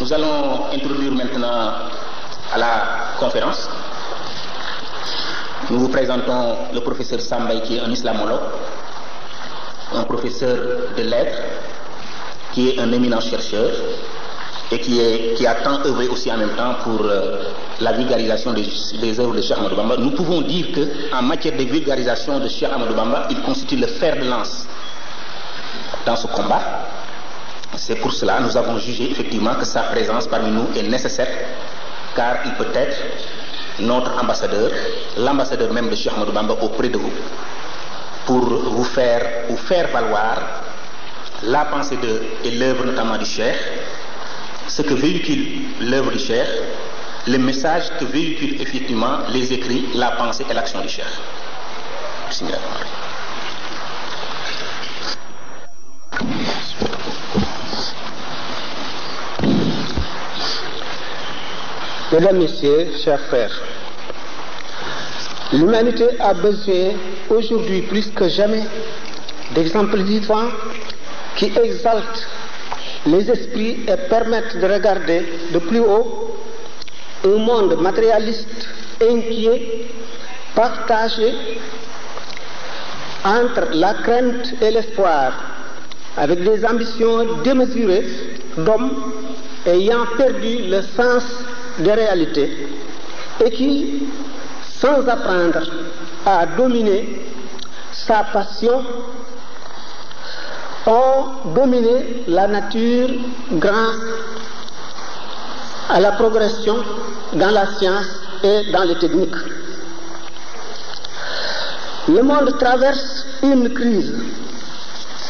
Nous allons introduire maintenant à la conférence. Nous vous présentons le professeur Sambay, qui est un islamologue, un professeur de lettres, qui est un éminent chercheur et qui a tant œuvré aussi en même temps pour la vulgarisation des œuvres de Cheikh Ahmadou Bamba. Nous pouvons dire qu'en matière de vulgarisation de Cheikh Ahmadou Bamba, il constitue le fer de lance dans ce combat. C'est pour cela que nous avons jugé effectivement que sa présence parmi nous est nécessaire, car il peut être notre ambassadeur, l'ambassadeur même de Cheikh Ahmadou Bamba auprès de vous, pour vous faire valoir la pensée et l'œuvre notamment du Cheikh, ce que véhicule l'œuvre du Cheikh, le message que véhicule effectivement les écrits, la pensée et l'action du Cheikh. Mesdames, Messieurs, chers frères, l'humanité a besoin aujourd'hui plus que jamais d'exemples vivants qui exaltent les esprits et permettent de regarder de plus haut un monde matérialiste, inquiet, partagé entre la crainte et l'espoir, avec des ambitions démesurées d'hommes ayant perdu le sens des réalités et qui, sans apprendre à dominer sa passion, ont dominé la nature grâce à la progression dans la science et dans les techniques. Le monde traverse une crise,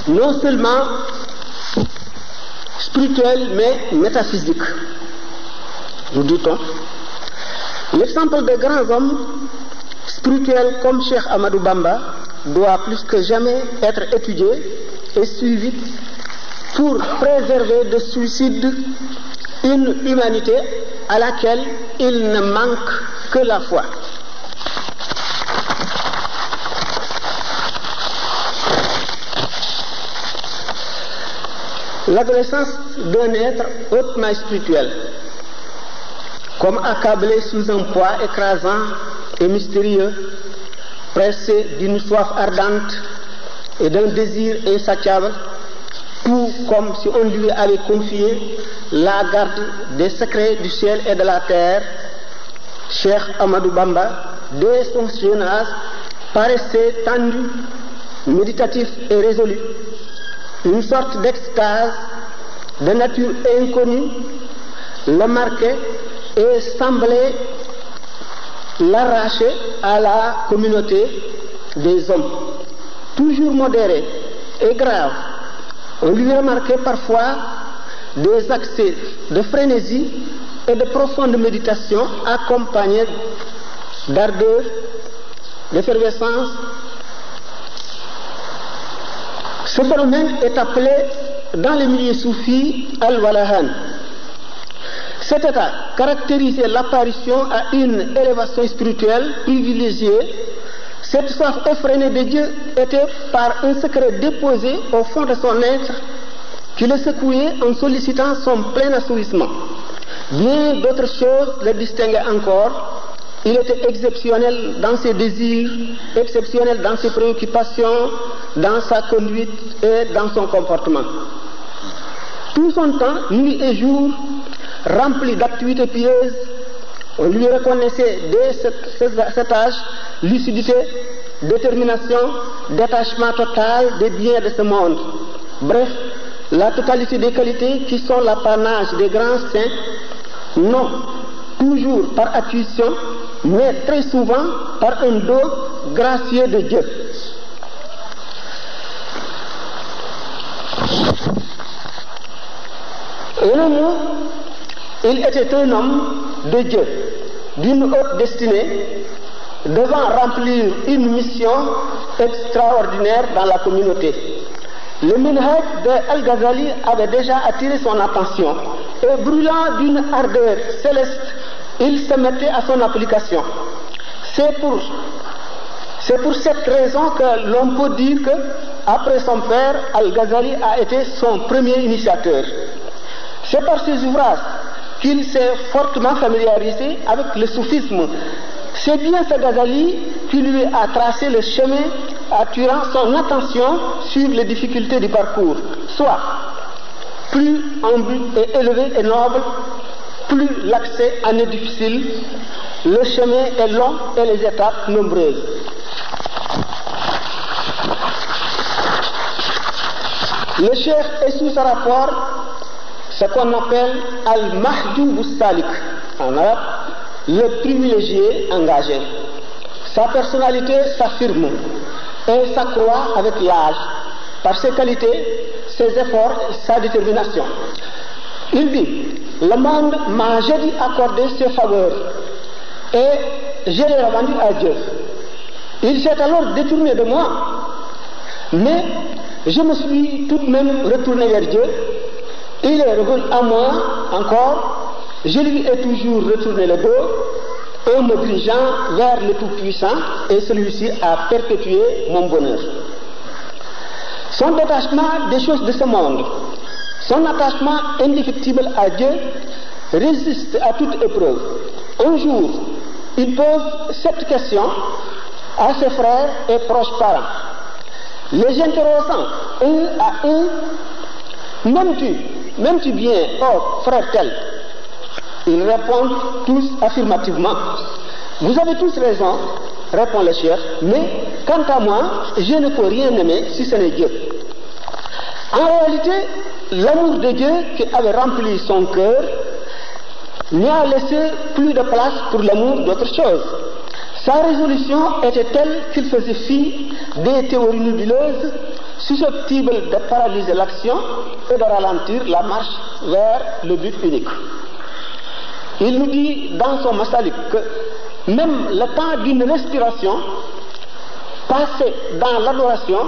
non seulement spirituelle mais métaphysique, nous dit-on. L'exemple des grands hommes spirituels comme Cheikh Ahmadou Bamba doit plus que jamais être étudié et suivi pour préserver de suicide une humanité à laquelle il ne manque que la foi. L'adolescence d'un être hautement spirituel, comme accablé sous un poids écrasant et mystérieux, pressé d'une soif ardente et d'un désir insatiable, tout comme si on lui avait confié la garde des secrets du ciel et de la terre. Cheikh Ahmadou Bamba, dès son jeune âge, paraissait tendu, méditatif et résolu. Une sorte d'extase de nature inconnue le marquait et semblait l'arracher à la communauté des hommes. Toujours modéré et grave, on lui remarquait parfois des accès de frénésie et de profonde méditation accompagnés d'ardeur, d'effervescence. Ce phénomène est appelé dans les milieux soufis al-walahan. Cet état caractérisait l'apparition à une élévation spirituelle privilégiée. Cette soif effrénée de Dieu était par un secret déposé au fond de son être qui le secouait en sollicitant son plein assouvissement. Bien d'autres choses le distinguaient encore. Il était exceptionnel dans ses désirs, exceptionnel dans ses préoccupations, dans sa conduite et dans son comportement. Tout son temps, nuit et jour, rempli d'activités pieuses, on lui reconnaissait dès cet âge lucidité, détermination, détachement total des biens de ce monde. Bref, la totalité des qualités qui sont l'apanage des grands saints, non toujours par acquisition, mais très souvent par un don gracieux de Dieu. En un mot, il était un homme de Dieu, d'une haute destinée, devant remplir une mission extraordinaire dans la communauté. Le minhaj de Al-Ghazali avait déjà attiré son attention et brûlant d'une ardeur céleste, il se mettait à son application. C'est pour cette raison que l'on peut dire que, après son père, Al-Ghazali a été son premier initiateur. C'est par ses ouvrages qu'il s'est fortement familiarisé avec le soufisme. C'est bien ce Ghazali qui lui a tracé le chemin, attirant son attention sur les difficultés du parcours. Soit, plus humble et élevé et noble, plus l'accès en est difficile, le chemin est long et les étapes nombreuses. Le cheikh est sous ce rapport ce qu'on appelle Al-Mahjoub Salik, en arabe, le privilégié engagé. Sa personnalité s'affirme et s'accroît avec l'âge, par ses qualités, ses efforts et sa détermination. Il dit, le monde m'a jadis accordé ses faveurs et je les rendu à Dieu. Il s'est alors détourné de moi, mais je me suis tout de même retourné vers Dieu. Il est revenu à moi encore, je lui ai toujours retourné le dos en me dirigeant vers le Tout-Puissant, et celui-ci a perpétué mon bonheur. Son détachement des choses de ce monde, son attachement indéfectible à Dieu résiste à toute épreuve. Un jour, il pose cette question à ses frères et proches parents. Les interrogeant un à un, m'aimes-tu bien, oh frère tel? Ils répondent tous affirmativement. Vous avez tous raison, répond le cheikh, mais quant à moi, je ne peux rien aimer si ce n'est Dieu. En réalité, l'amour de Dieu qui avait rempli son cœur n'y a laissé plus de place pour l'amour d'autre chose. Sa résolution était telle qu'il faisait fi des théories nébuleuses susceptibles de paralyser l'action et de ralentir la marche vers le but unique. Il nous dit dans son Masalik que même le temps d'une respiration passé dans l'adoration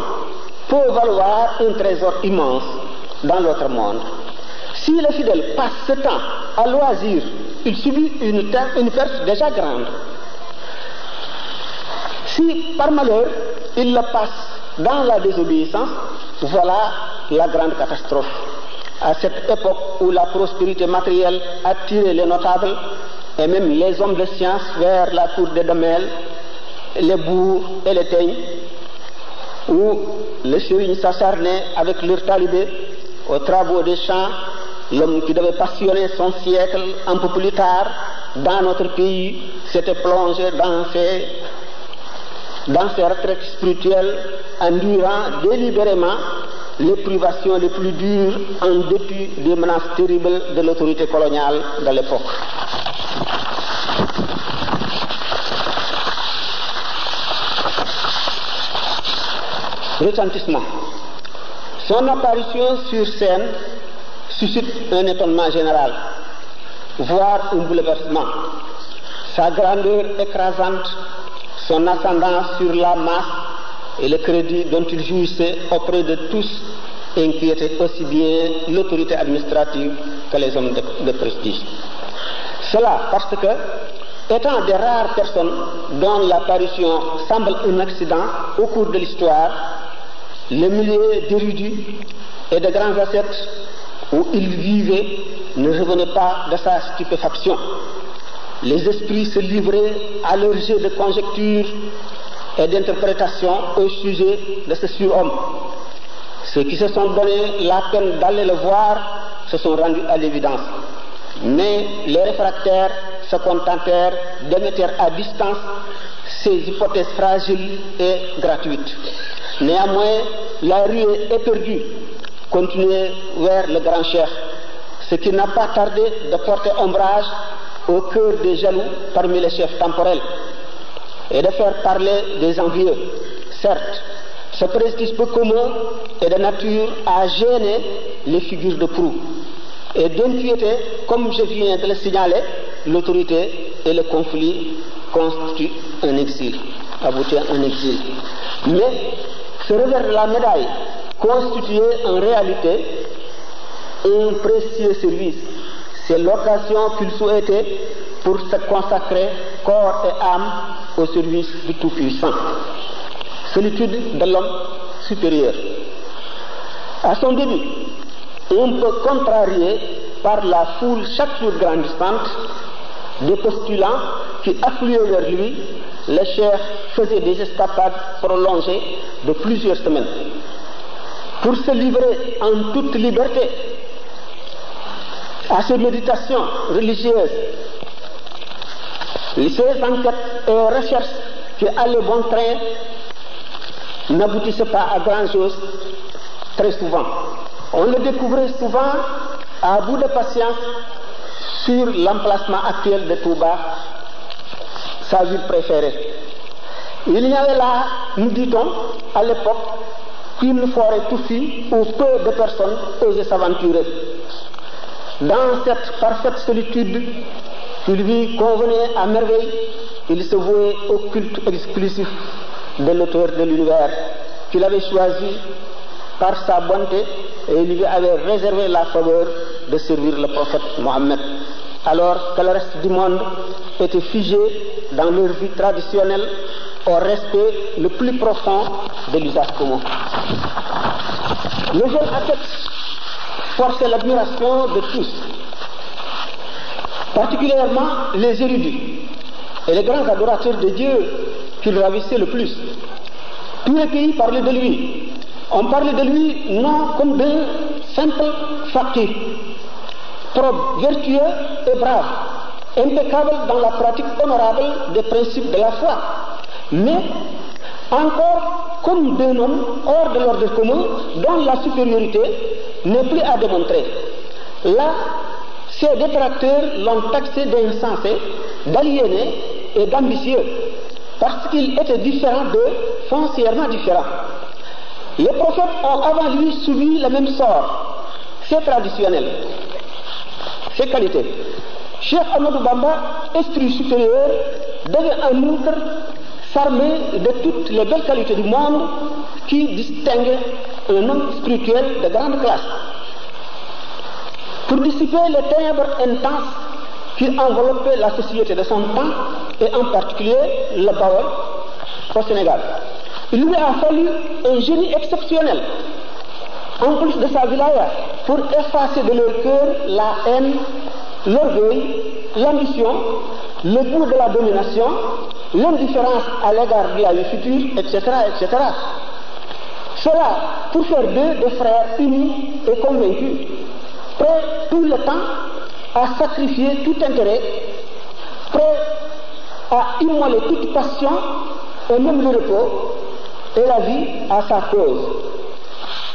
peut valoir un trésor immense dans l'autre monde. Si le fidèle passe ce temps à loisir, il subit une perte déjà grande. Si par malheur il le passe dans la désobéissance, voilà la grande catastrophe. À cette époque où la prospérité matérielle a tiré les notables et même les hommes de science vers la cour des damels, les bourgs et les teignes, où les sérigne s'acharnaient avec leurs talibés aux travaux des champs, l'homme qui devait passionner son siècle un peu plus tard dans notre pays s'était plongé dans ses retraites spirituelles, endurant délibérément les privations les plus dures en dépit des menaces terribles de l'autorité coloniale de l'époque. Retentissement. Son apparition sur scène suscite un étonnement général, voire un bouleversement. Sa grandeur écrasante, son ascendance sur la masse et le crédit dont il jouissait auprès de tous inquiétait aussi bien l'autorité administrative que les hommes de prestige. Cela parce que, étant des rares personnes dont l'apparition semble un accident au cours de l'histoire, le milieu d'érudits et de grands ascètes où il vivait ne revenait pas de sa stupéfaction. Les esprits se livraient à leur jeu de conjecture et d'interprétation au sujet de ce surhomme. Ceux qui se sont donné la peine d'aller le voir se sont rendus à l'évidence. Mais les réfractaires se contentèrent de mettre à distance ces hypothèses fragiles et gratuites. Néanmoins, la ruée éperdue continuait vers le grand cheikh, ce qui n'a pas tardé de porter ombrage au cœur des jaloux parmi les chefs temporels et de faire parler des envieux. Certes, ce prestige peu commun est de nature à gêner les figures de proue et d'inquiéter, comme je viens de le signaler, l'autorité, et le conflit constitue un exil, aboutit à un exil. Mais ce revers de la médaille constituait en réalité un précieux service. C'est l'occasion qu'il souhaitait pour se consacrer corps et âme au service du Tout-Puissant. Solitude de l'homme supérieur. À son début, un peu contrarié par la foule chaque jour grandissante des postulants qui affluaient vers lui, le cheikh faisait des escapades prolongées de plusieurs semaines. Pour se livrer en toute liberté à ses méditations religieuses, ces enquêtes et recherches qui allaient bon train n'aboutissaient pas à grand chose très souvent. On le découvrait souvent à bout de patience sur l'emplacement actuel de Touba, sa ville préférée. Il y avait là, nous dit-on, à l'époque, qu'une forêt touffue où peu de personnes osaient s'aventurer. Dans cette parfaite solitude qui lui convenait à merveille, il se vouait au culte exclusif de l'auteur de l'univers qu'il avait choisi par sa bonté et lui avait réservé la faveur de servir le prophète Mohammed, alors que le reste du monde était figé dans leur vie traditionnelle au respect le plus profond de l'usage commun. Le jeune ascète forçait l'admiration de tous, particulièrement les érudits et les grands adorateurs de Dieu qu'il ravissait le plus. Tous les pays parlaient de lui. On parlait de lui non comme d'un simple fakir, probe, vertueux et brave, impeccable dans la pratique honorable des principes de la foi, mais encore comme d'un homme hors de l'ordre commun dont la supériorité n'est plus à démontrer. Là, ses détracteurs l'ont taxé d'insensé, d'aliéné et d'ambitieux, parce qu'il était différent d'eux, foncièrement différent. Les prophètes ont avant lui subi le même sort. C'est traditionnel. Ses qualités. Cheikh Ahmadou Bamba, esprit supérieur, devait en outre s'armer de toutes les belles qualités du monde qui distinguent un homme spirituel de grande classe. Pour dissiper les ténèbres intenses qui enveloppaient la société de son temps, et en particulier le Baol au Sénégal, il lui a fallu un génie exceptionnel, en plus de sa wilaya, pour effacer de leur cœur la haine, l'orgueil, l'ambition, le goût de la domination, l'indifférence à l'égard de la vie future, etc., etc. Cela pour faire d'eux des frères unis et convaincus, prêts tout le temps à sacrifier tout intérêt, prêts à immoler toute passion et même le repos et la vie à sa cause.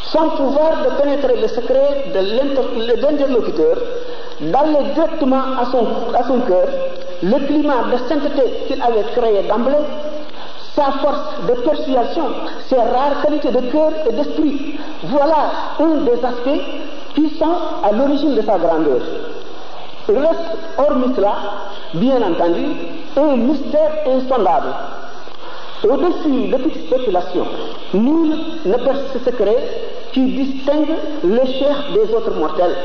Son pouvoir de pénétrer le secret de l'interlocuteur, d'aller directement à son cœur, le climat de sainteté qu'il avait créé d'emblée, sa force de persuasion, ses rares qualités de cœur et d'esprit, voilà un des aspects qui sont à l'origine de sa grandeur. Il reste, hormis cela, bien entendu, un mystère insondable. Au-dessus de toute spéculation, nul ne perce ce secret qui distingue le cheikh des autres mortels.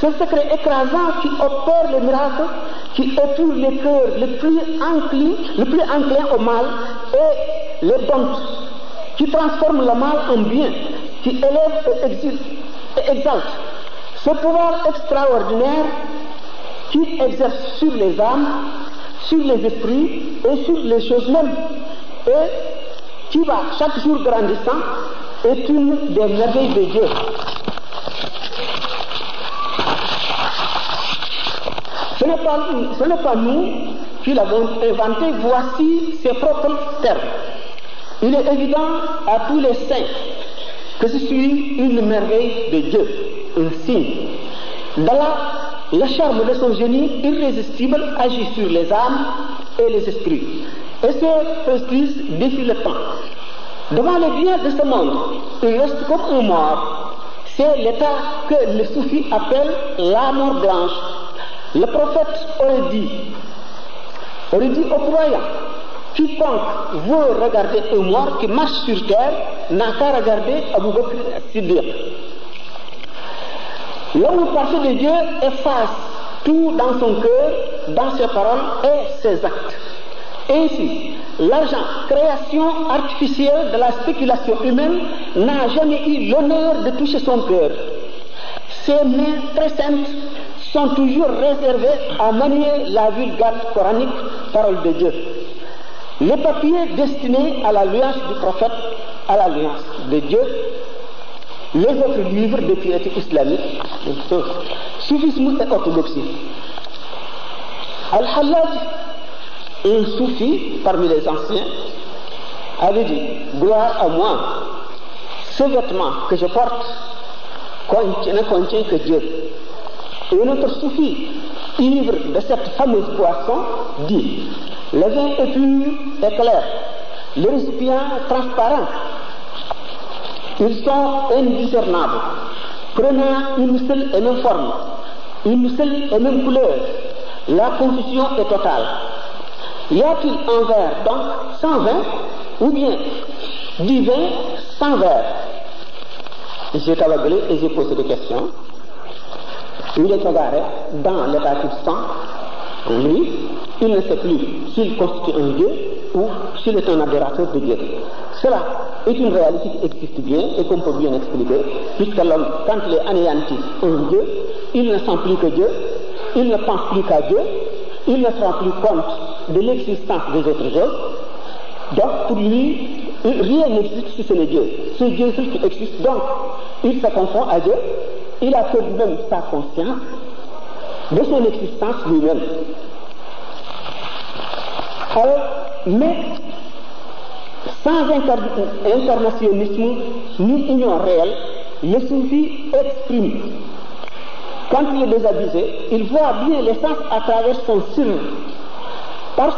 Ce secret écrasant qui opère les miracles, qui épure les cœurs les plus enclins au mal et les dompte, qui transforme le mal en bien, qui élève et exalte. Ce pouvoir extraordinaire qui exerce sur les âmes, sur les esprits et sur les choses mêmes, et qui va chaque jour grandissant, est une des merveilles de Dieu. Ce n'est pas nous qui l'avons inventé, voici ses propres termes. Il est évident à tous les saints que je suis une merveille de Dieu, un signe. De là, le charme de son génie irrésistible agit sur les âmes et les esprits. Et ce prestige défie le temps. Devant les biens de ce monde, il reste comme un mort. C'est l'état que les soufis appellent la mort blanche. Le prophète aurait dit aux croyants, quiconque veut regarder un mort qui marche sur terre n'a qu'à regarder Abu Bakr as-Siddiq. L'homme parfait de Dieu efface tout dans son cœur, dans ses paroles et ses actes. Ainsi, l'argent, création artificielle de la spéculation humaine, n'a jamais eu l'honneur de toucher son cœur. Ses mains très saintes sont toujours réservés à manier la vulgate coranique, parole de Dieu. Les papiers destinés à l'alliance du prophète, à l'alliance de Dieu, les autres livres de piété islamique, soufisme et orthodoxie. Al-Hallaj, un soufi parmi les anciens, avait dit: gloire à moi, ce vêtement que je porte ne contient que Dieu. Et notre soufi, ivre de cette fameuse boisson, dit: le vin est pur et clair, le récipient transparent, ils sont indiscernables, prenant une seule et même forme, une seule et même couleur, la confusion est totale. Y a-t-il un verre donc sans vin, ou bien du vin sans verre? J'ai tabagelé et j'ai posé des questions. Il est égaré dans l'état qu'il sent en lui. Il ne sait plus s'il constitue un Dieu ou s'il est un adorateur de Dieu. Cela est une réalité qui existe bien et qu'on peut bien expliquer, puisque l'homme, quand il est anéanti un Dieu, il ne sent plus que Dieu, il ne pense plus qu'à Dieu, il ne se rend plus compte de l'existence des autres choses. Donc pour lui, rien n'existe si ce n'est Dieu. C'est Dieu seul qui existe. Donc il se confond à Dieu, il a perdu même sa conscience de son existence lui-même. Alors, mais sans incarnationnisme ni union réelle, le soufi exprime. Quand il est désabusé, il voit bien l'essence à travers son sirr. Par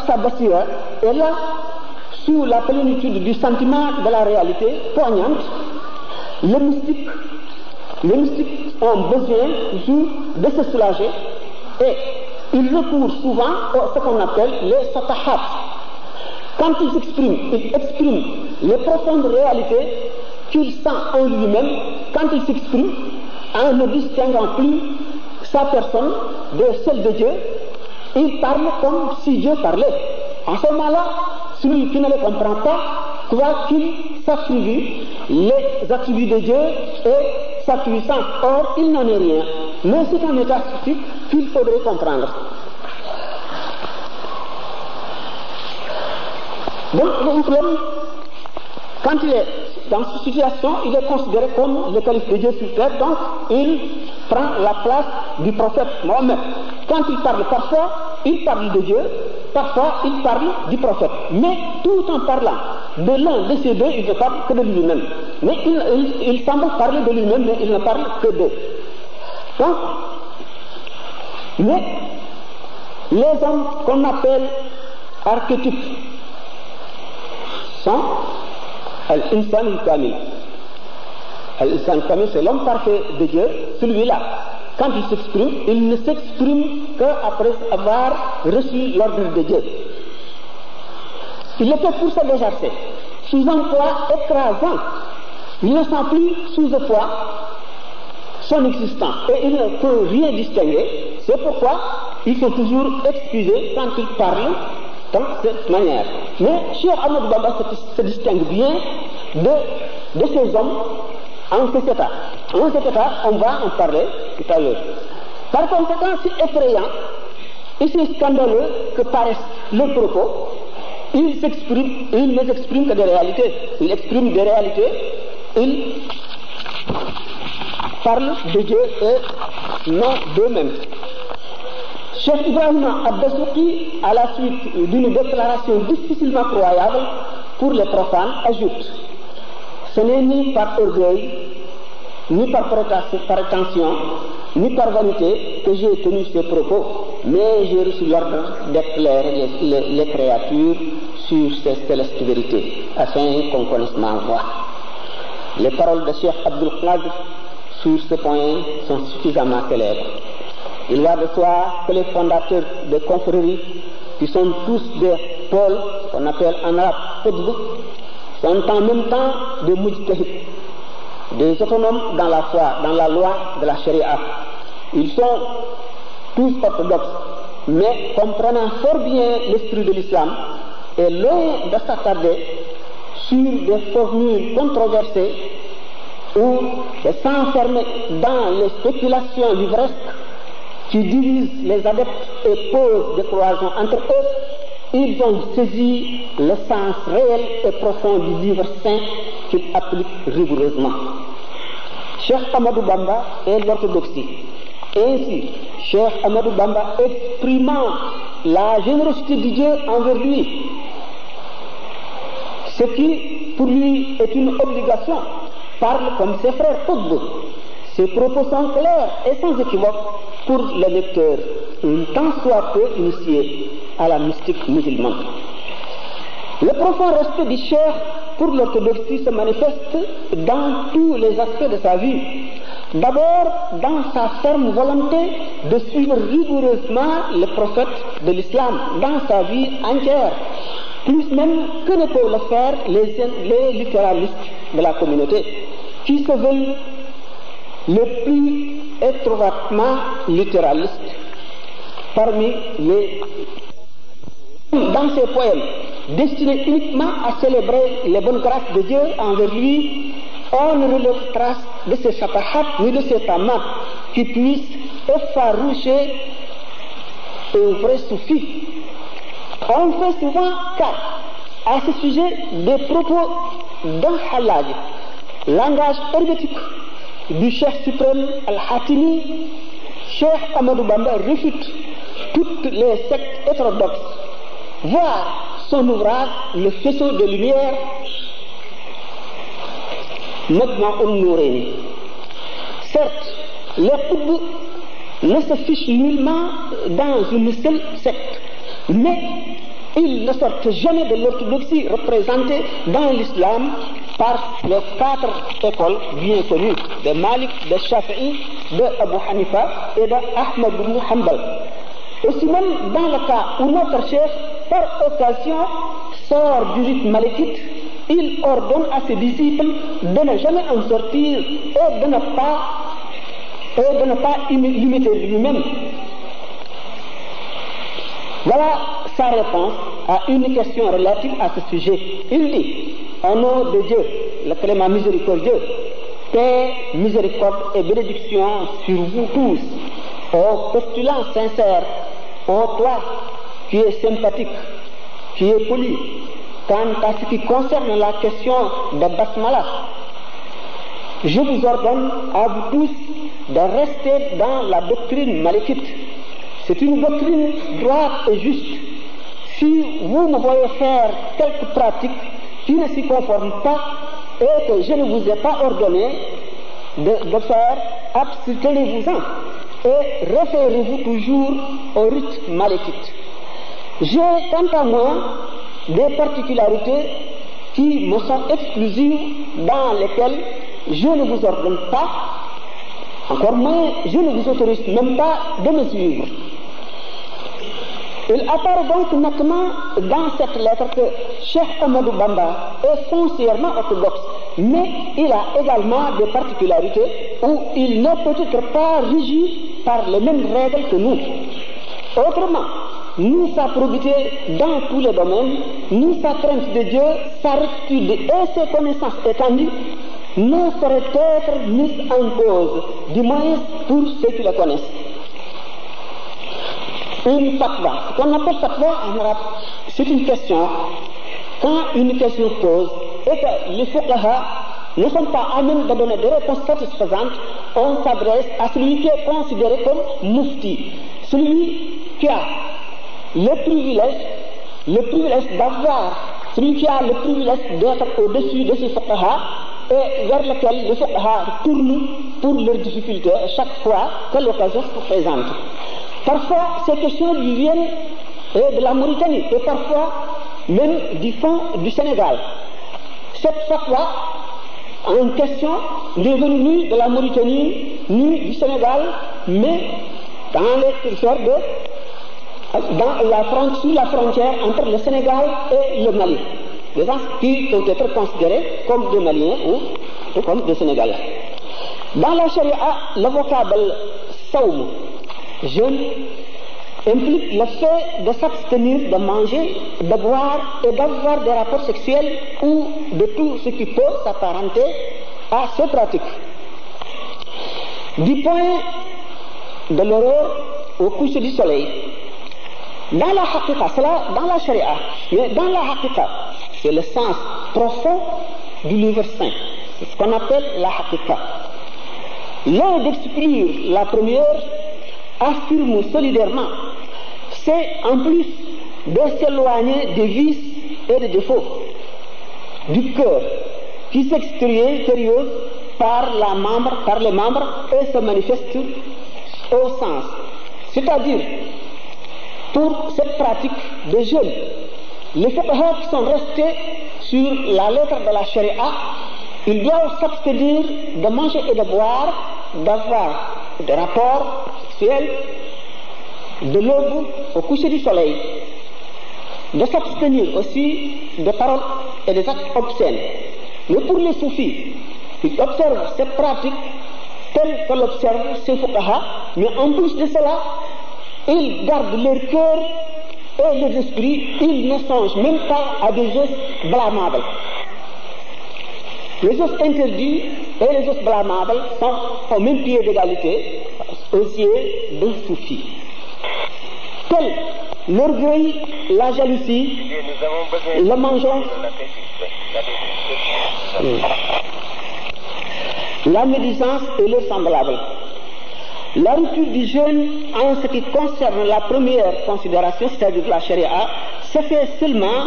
sa basira, et là, sous la plénitude du sentiment de la réalité poignante, les mystiques ont besoin toujours de se soulager et ils recourent souvent à ce qu'on appelle les satahats. Quand ils expriment les profondes réalités qu'il sent en lui-même. Quand il s'exprime en ne distinguant plus sa personne de celle de Dieu, il parle comme si Dieu parlait. En ce moment-là, celui qui ne le comprend pas croit qu'il s'attribue les attributs de Dieu et sa puissance. Or, il n'en est rien. Mais c'est un état psychique qu'il faudrait comprendre. Donc l'homme, quand il est dans cette situation, il est considéré comme le calife de Dieu sur terre, donc il prend la place du prophète Mohammed. Quand il parle parfois, il parle de Dieu, parfois il parle du prophète. Mais tout en parlant de l'un de ces deux, il ne parle que de lui-même. Mais il semble parler de lui-même, mais il ne parle que d'eux. Donc, mais les hommes qu'on appelle archétypes sont Al-Insan al-Kamil. Al-Insan al-Kamil, c'est l'homme parfait de Dieu, celui-là. Quand il s'exprime, il ne s'exprime qu'après avoir reçu l'ordre de Dieu. Il le fait pour se décharger, sous un poids écrasant. Il ne sent plus sous ce poids son existence et il ne peut rien distinguer. C'est pourquoi il faut toujours excuser quand il parle de cette manière. Mais Cheikh Ahmadou Bamba se distingue bien de ces hommes en cet état. En cet état, on va en parler tout à l'heure. Par conséquent, c'est effrayant et c'est scandaleux que paraissent leurs propos. Ils n'expriment que des réalités. Ils expriment des réalités. Ils parlent de Dieu et non d'eux-mêmes. Cheikh Ibrahim Abdesouki, à la suite d'une déclaration difficilement croyable pour les profanes, ajoute: ce n'est ni par orgueil, ni par prétention, ni par vanité que j'ai tenu ces propos, mais j'ai reçu l'ordre d'éclairer les créatures sur ces célestes vérités, afin qu'on connaisse ma voix. Les paroles de Cheikh Abdul Qadir sur ce point sont suffisamment célèbres. Il va de soi que les fondateurs des confréries, qui sont tous des pôles, qu'on appelle en arabe qutb, sont en même temps des mujtahid, des autonomes dans la foi, dans la loi de la charia. Ils sont tous orthodoxes, mais comprenant fort bien l'esprit de l'islam et loin de s'attarder sur des formules controversées ou de s'enfermer dans les spéculations livresques qui divisent les adeptes et posent des cloisons entre eux, ils ont saisi le sens réel et profond du livre saint qu'ils appliquent rigoureusement. Cheikh Ahmadou Bamba est l'orthodoxie. Ainsi, Cheikh Ahmadou Bamba, exprimant la générosité de Dieu envers lui, ce qui pour lui est une obligation, parle comme ses frères Qutb. Ses propos sont clairs et sans équivoque pour le lecteur, tant soit peu initié à la mystique musulmane. Le profond respect du Cheikh pour l'orthodoxie se manifeste dans tous les aspects de sa vie. D'abord, dans sa ferme volonté de suivre rigoureusement le prophète de l'islam dans sa vie entière, plus même que ne peuvent le faire les littéralistes de la communauté, qui se veulent le plus étroitement littéralistes parmi les... Dans ses poèmes, destinés uniquement à célébrer les bonnes grâces de Dieu envers lui, on ne relève trace de ces shatahat ni de ces tamat qui puissent effaroucher un vrai soufi. On fait souvent cas à ce sujet des propos d'un halaj, langage hermétique du Cheikh suprême Al-Hatimi. Cheikh Ahmadou Bamba réfute toutes les sectes hétérodoxes. Voir son ouvrage, le faisceau de lumière, Majma'un Nouraini. Certes, les Qutb ne se fichent nullement dans une seule secte, mais ils ne sortent jamais de l'orthodoxie représentée dans l'islam par les 4 écoles bien connues de Malik, de Shafi'i, de Abu Hanifa et de Ahmad ibn Hanbal. Aussi même dans le cas où notre chef, par occasion, sort du rite malékite, il ordonne à ses disciples de ne jamais en sortir et de ne pas limiter lui-même. Voilà sa réponse à une question relative à ce sujet. Il dit, au nom de Dieu, le clément miséricordieux, paix, miséricorde et bénédiction sur vous tous, ô postulants sincères, ô toi qui es sympathique, qui es poli, quant à ce qui concerne la question de Basmala, je vous ordonne à vous tous de rester dans la doctrine malékite. C'est une doctrine droite et juste. Si vous me voyez faire quelques pratiques qui ne s'y conforment pas et que je ne vous ai pas ordonné de faire, abstenez-vous-en et référez-vous toujours au rite malékite. J'ai, quant à moi, des particularités qui me sont exclusives, dans lesquelles je ne vous ordonne pas, encore moins, je ne vous autorise même pas de me suivre. Il apparaît donc nettement dans cette lettre que Cheikh Ahmadou Bamba est foncièrement orthodoxe, mais il a également des particularités où il n'est peut-être pas régi par les mêmes règles que nous. Autrement, ni sa probité dans tous les domaines, ni sa crainte de Dieu, sa rectitude et ses connaissances étendues ne sauraient être mises en cause, du moins pour ceux qui le connaissent. Une fatwa, ce qu'on appelle fatwa en arabe, c'est une question. Quand une question pose et que les fuqaha ne sont pas à même de donner des réponses satisfaisantes, on s'adresse à celui qui est considéré comme mufti, celui qui a le privilège d'avoir, celui qui a le privilège d'être au-dessus de ces fuqaha et vers lequel les fuqaha tournent pour leurs difficultés chaque fois que l'occasion se présente. Parfois, ces questions lui viennent de la Mauritanie et parfois même du fond du Sénégal. Cette fatwa en question n'est venue ni de la Mauritanie ni du Sénégal, mais dans les territoires sur la frontière entre le Sénégal et le Mali. Des gens qui peuvent être considérés comme des Maliens ou comme des Sénégalais. Dans la charia, le vocable saum, jeûne, implique le fait de s'abstenir de manger, de boire et d'avoir des rapports sexuels ou de tout ce qui peut s'apparenter à ces pratiques. Du point de l'aurore au coucher du soleil, dans la haqiqa, cela dans la sharia, mais dans la haqiqa, c'est le sens profond du livre saint, c'est ce qu'on appelle la haqiqa. L'un d'exclure la première affirme solidairement, c'est en plus de s'éloigner des vices et des défauts du cœur qui s'extériorise par les membres et se manifeste au sens. C'est-à-dire, pour cette pratique de jeûne, les fuqaha qui sont restés sur la lettre de la sharia, ils doivent s'abstenir de manger et de boire, d'avoir des rapports sexuels, de l'aube au coucher du soleil, de s'abstenir aussi de paroles et des actes obscènes. Mais pour les soufis, ils observent cette pratique telle que l'observent ces fuqaha, mais en plus de cela, ils gardent leur cœur et leur esprit, ils ne songent même pas à des gestes blâmables. Les gestes interdits et les gestes blâmables sont au même pied d'égalité aux yeux d'un soufi. Tel l'orgueil, la jalousie, le mensonge, la médisance et leurs semblables. La rupture du jeûne en ce qui concerne la première considération, c'est-à-dire la charia, se fait seulement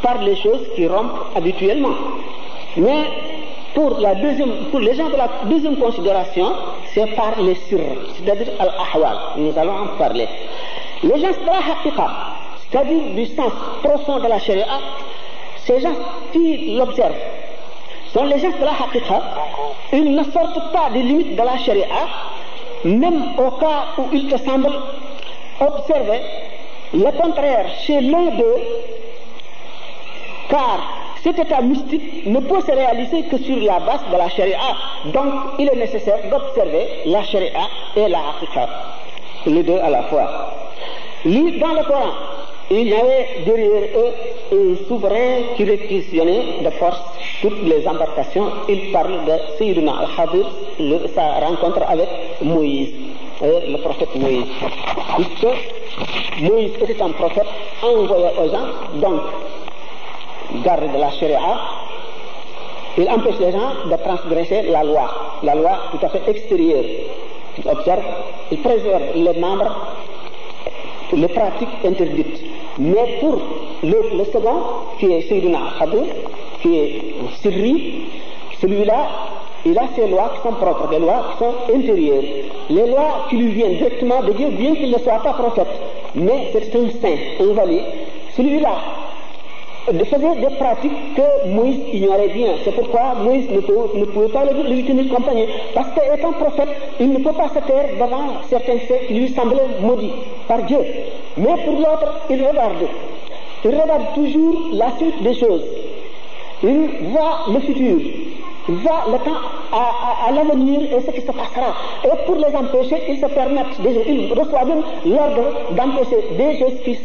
par les choses qui rompent habituellement. Mais pour les gens de la deuxième considération, c'est par les sirr, c'est-à-dire al-ahwal. Nous allons en parler. Les gens de la haqiqa, c'est-à-dire du sens profond de la charia, ces gens qui l'observent sont les gens de la haqiqa. Ils ne sortent pas des limites de la charia, même au cas où il te semble observer le contraire chez l'un d'eux, car cet état mystique ne peut se réaliser que sur la base de la charia. Donc il est nécessaire d'observer la charia et la haqiqa, les deux à la fois. Dans le Coran, il y avait derrière eux un souverain qui réquisitionnait de force toutes les embarcations. Il parle de Sayyidina al-Khadir, sa rencontre avec Moïse, le prophète Moïse. Puisque Moïse était un prophète envoyé aux gens, donc garde de la charia, il empêche les gens de transgresser la loi tout à fait extérieure. Il observe, il préserve les membres, les pratiques interdites. Mais pour le second, qui est Sayyidina Khadir, qui est Sirri, celui-là, il a ses lois qui sont propres, des lois qui sont intérieures, les lois qui lui viennent directement de Dieu, bien qu'il ne soit pas prophète, mais c'est un saint, un valide. Celui-là faisait des pratiques que Moïse ignorait bien. C'est pourquoi Moïse ne pouvait pas lui tenir compagnie. Parce qu'étant prophète, il ne peut pas se taire devant certains faits qui lui semblaient maudits par Dieu. Mais pour l'autre, il regarde toujours la suite des choses. Il voit le futur, il voit le temps à l'avenir et ce qui se passera. Et pour les empêcher, il se permet, il reçoit même l'ordre d'empêcher des choses qui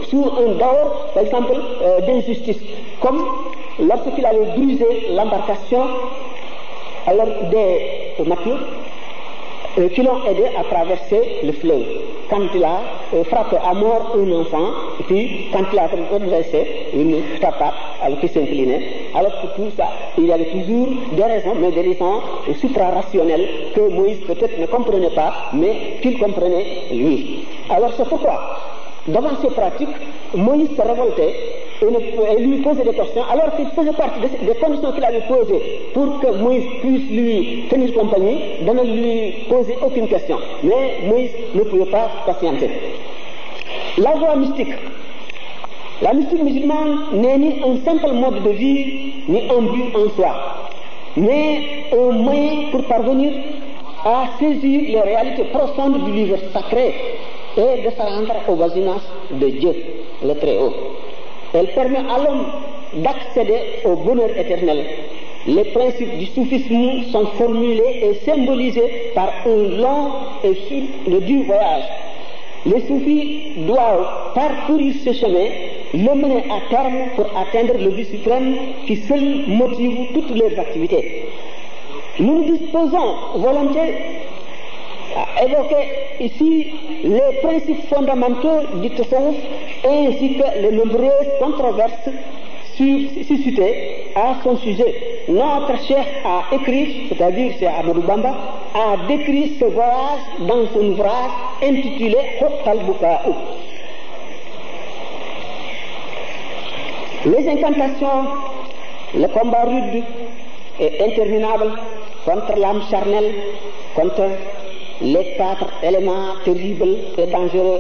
sous un dehors, par exemple, d'injustice. Comme lorsqu'il allait briser l'embarcation, alors des matelots qui l'ont aidé à traverser le fleuve. Quand il a frappé à mort un enfant, et puis quand il a traversé une tapate alors qu'il s'inclinait, alors que tout ça, il y avait toujours des raisons, mais des raisons suprarationnelles que Moïse peut-être ne comprenait pas, mais qu'il comprenait lui. Alors c'est pourquoi, devant ces pratiques, Moïse se révoltait et lui posait des questions, alors qu'il faisait partie des conditions qu'il avait posées pour que Moïse puisse lui tenir compagnie, de ne lui poser aucune question. Mais Moïse ne pouvait pas patienter. La voie mystique. La mystique musulmane n'est ni un simple mode de vie, ni un but en soi, mais un moyen pour parvenir à saisir les réalités profondes du livre sacré et de se rendre au voisinage de Dieu, le Très-Haut. Elle permet à l'homme d'accéder au bonheur éternel. Les principes du soufisme sont formulés et symbolisés par un long et dur voyage. Les soufis doivent parcourir ce chemin le mener à terme pour atteindre le but suprême qui seul motive toutes leurs activités. Nous nous disposons volontiers à évoquer ici les principes fondamentaux du tasawwuf ainsi que les nombreuses controverses suscitées à son sujet. Notre cheikh a écrit, c'est-à-dire Cheikh Ahmadou Bamba, a décrit ce voyage dans son ouvrage intitulé Huqqa al-Buka'u. Les incantations, le combat rude et interminable contre l'âme charnelle, contre les 4 éléments terribles et dangereux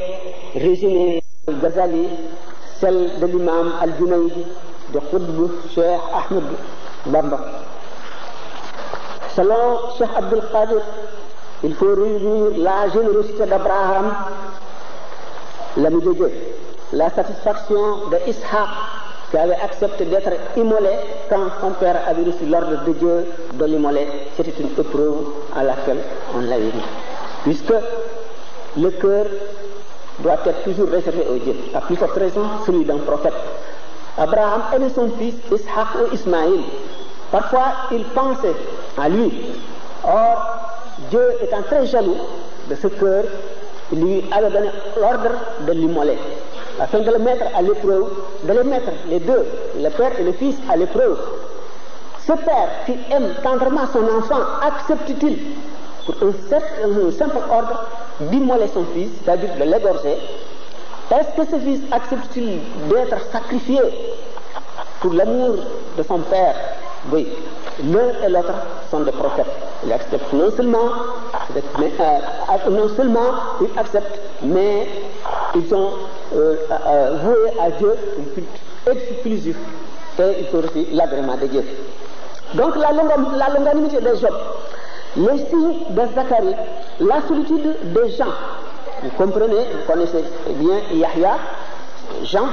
résumés par Ghazali, celle de l'imam Al-Junayd, de Qutb Cheikh Ahmed Bamba. Selon Cheikh Abdul Qadir, il faut réunir la générosité d'Abraham, l'ami de Dieu, la satisfaction de Ishaq, qui avait accepté d'être immolé quand son père avait reçu l'ordre de Dieu de l'immoler. C'était une épreuve à laquelle on l'avait mis. Puisque le cœur doit être toujours réservé au Dieu. À plus forte raison, celui d'un prophète. Abraham aimait son fils Ishaq ou Ismaïl. Parfois, il pensait à lui. Or, Dieu étant très jaloux de ce cœur, il lui avait donné l'ordre de l'immoler, afin de le mettre à l'épreuve, de les mettre les deux, le père et le fils, à l'épreuve. Ce père qui aime tendrement son enfant, accepte-t-il, pour un simple ordre, d'immoler son fils, c'est-à-dire de l'égorger? Est-ce que ce fils accepte-t-il d'être sacrifié pour l'amour de son père? Oui, l'un et l'autre sont des prophètes. Ils acceptent non seulement ils acceptent, mais ils sont voués à Dieu un culte exclusif et ils ont reçu l'agrément de Dieu. Donc la longanimité des Job, les signes de Zacharie, la solitude des gens. Vous comprenez, vous connaissez bien Yahya, Jean,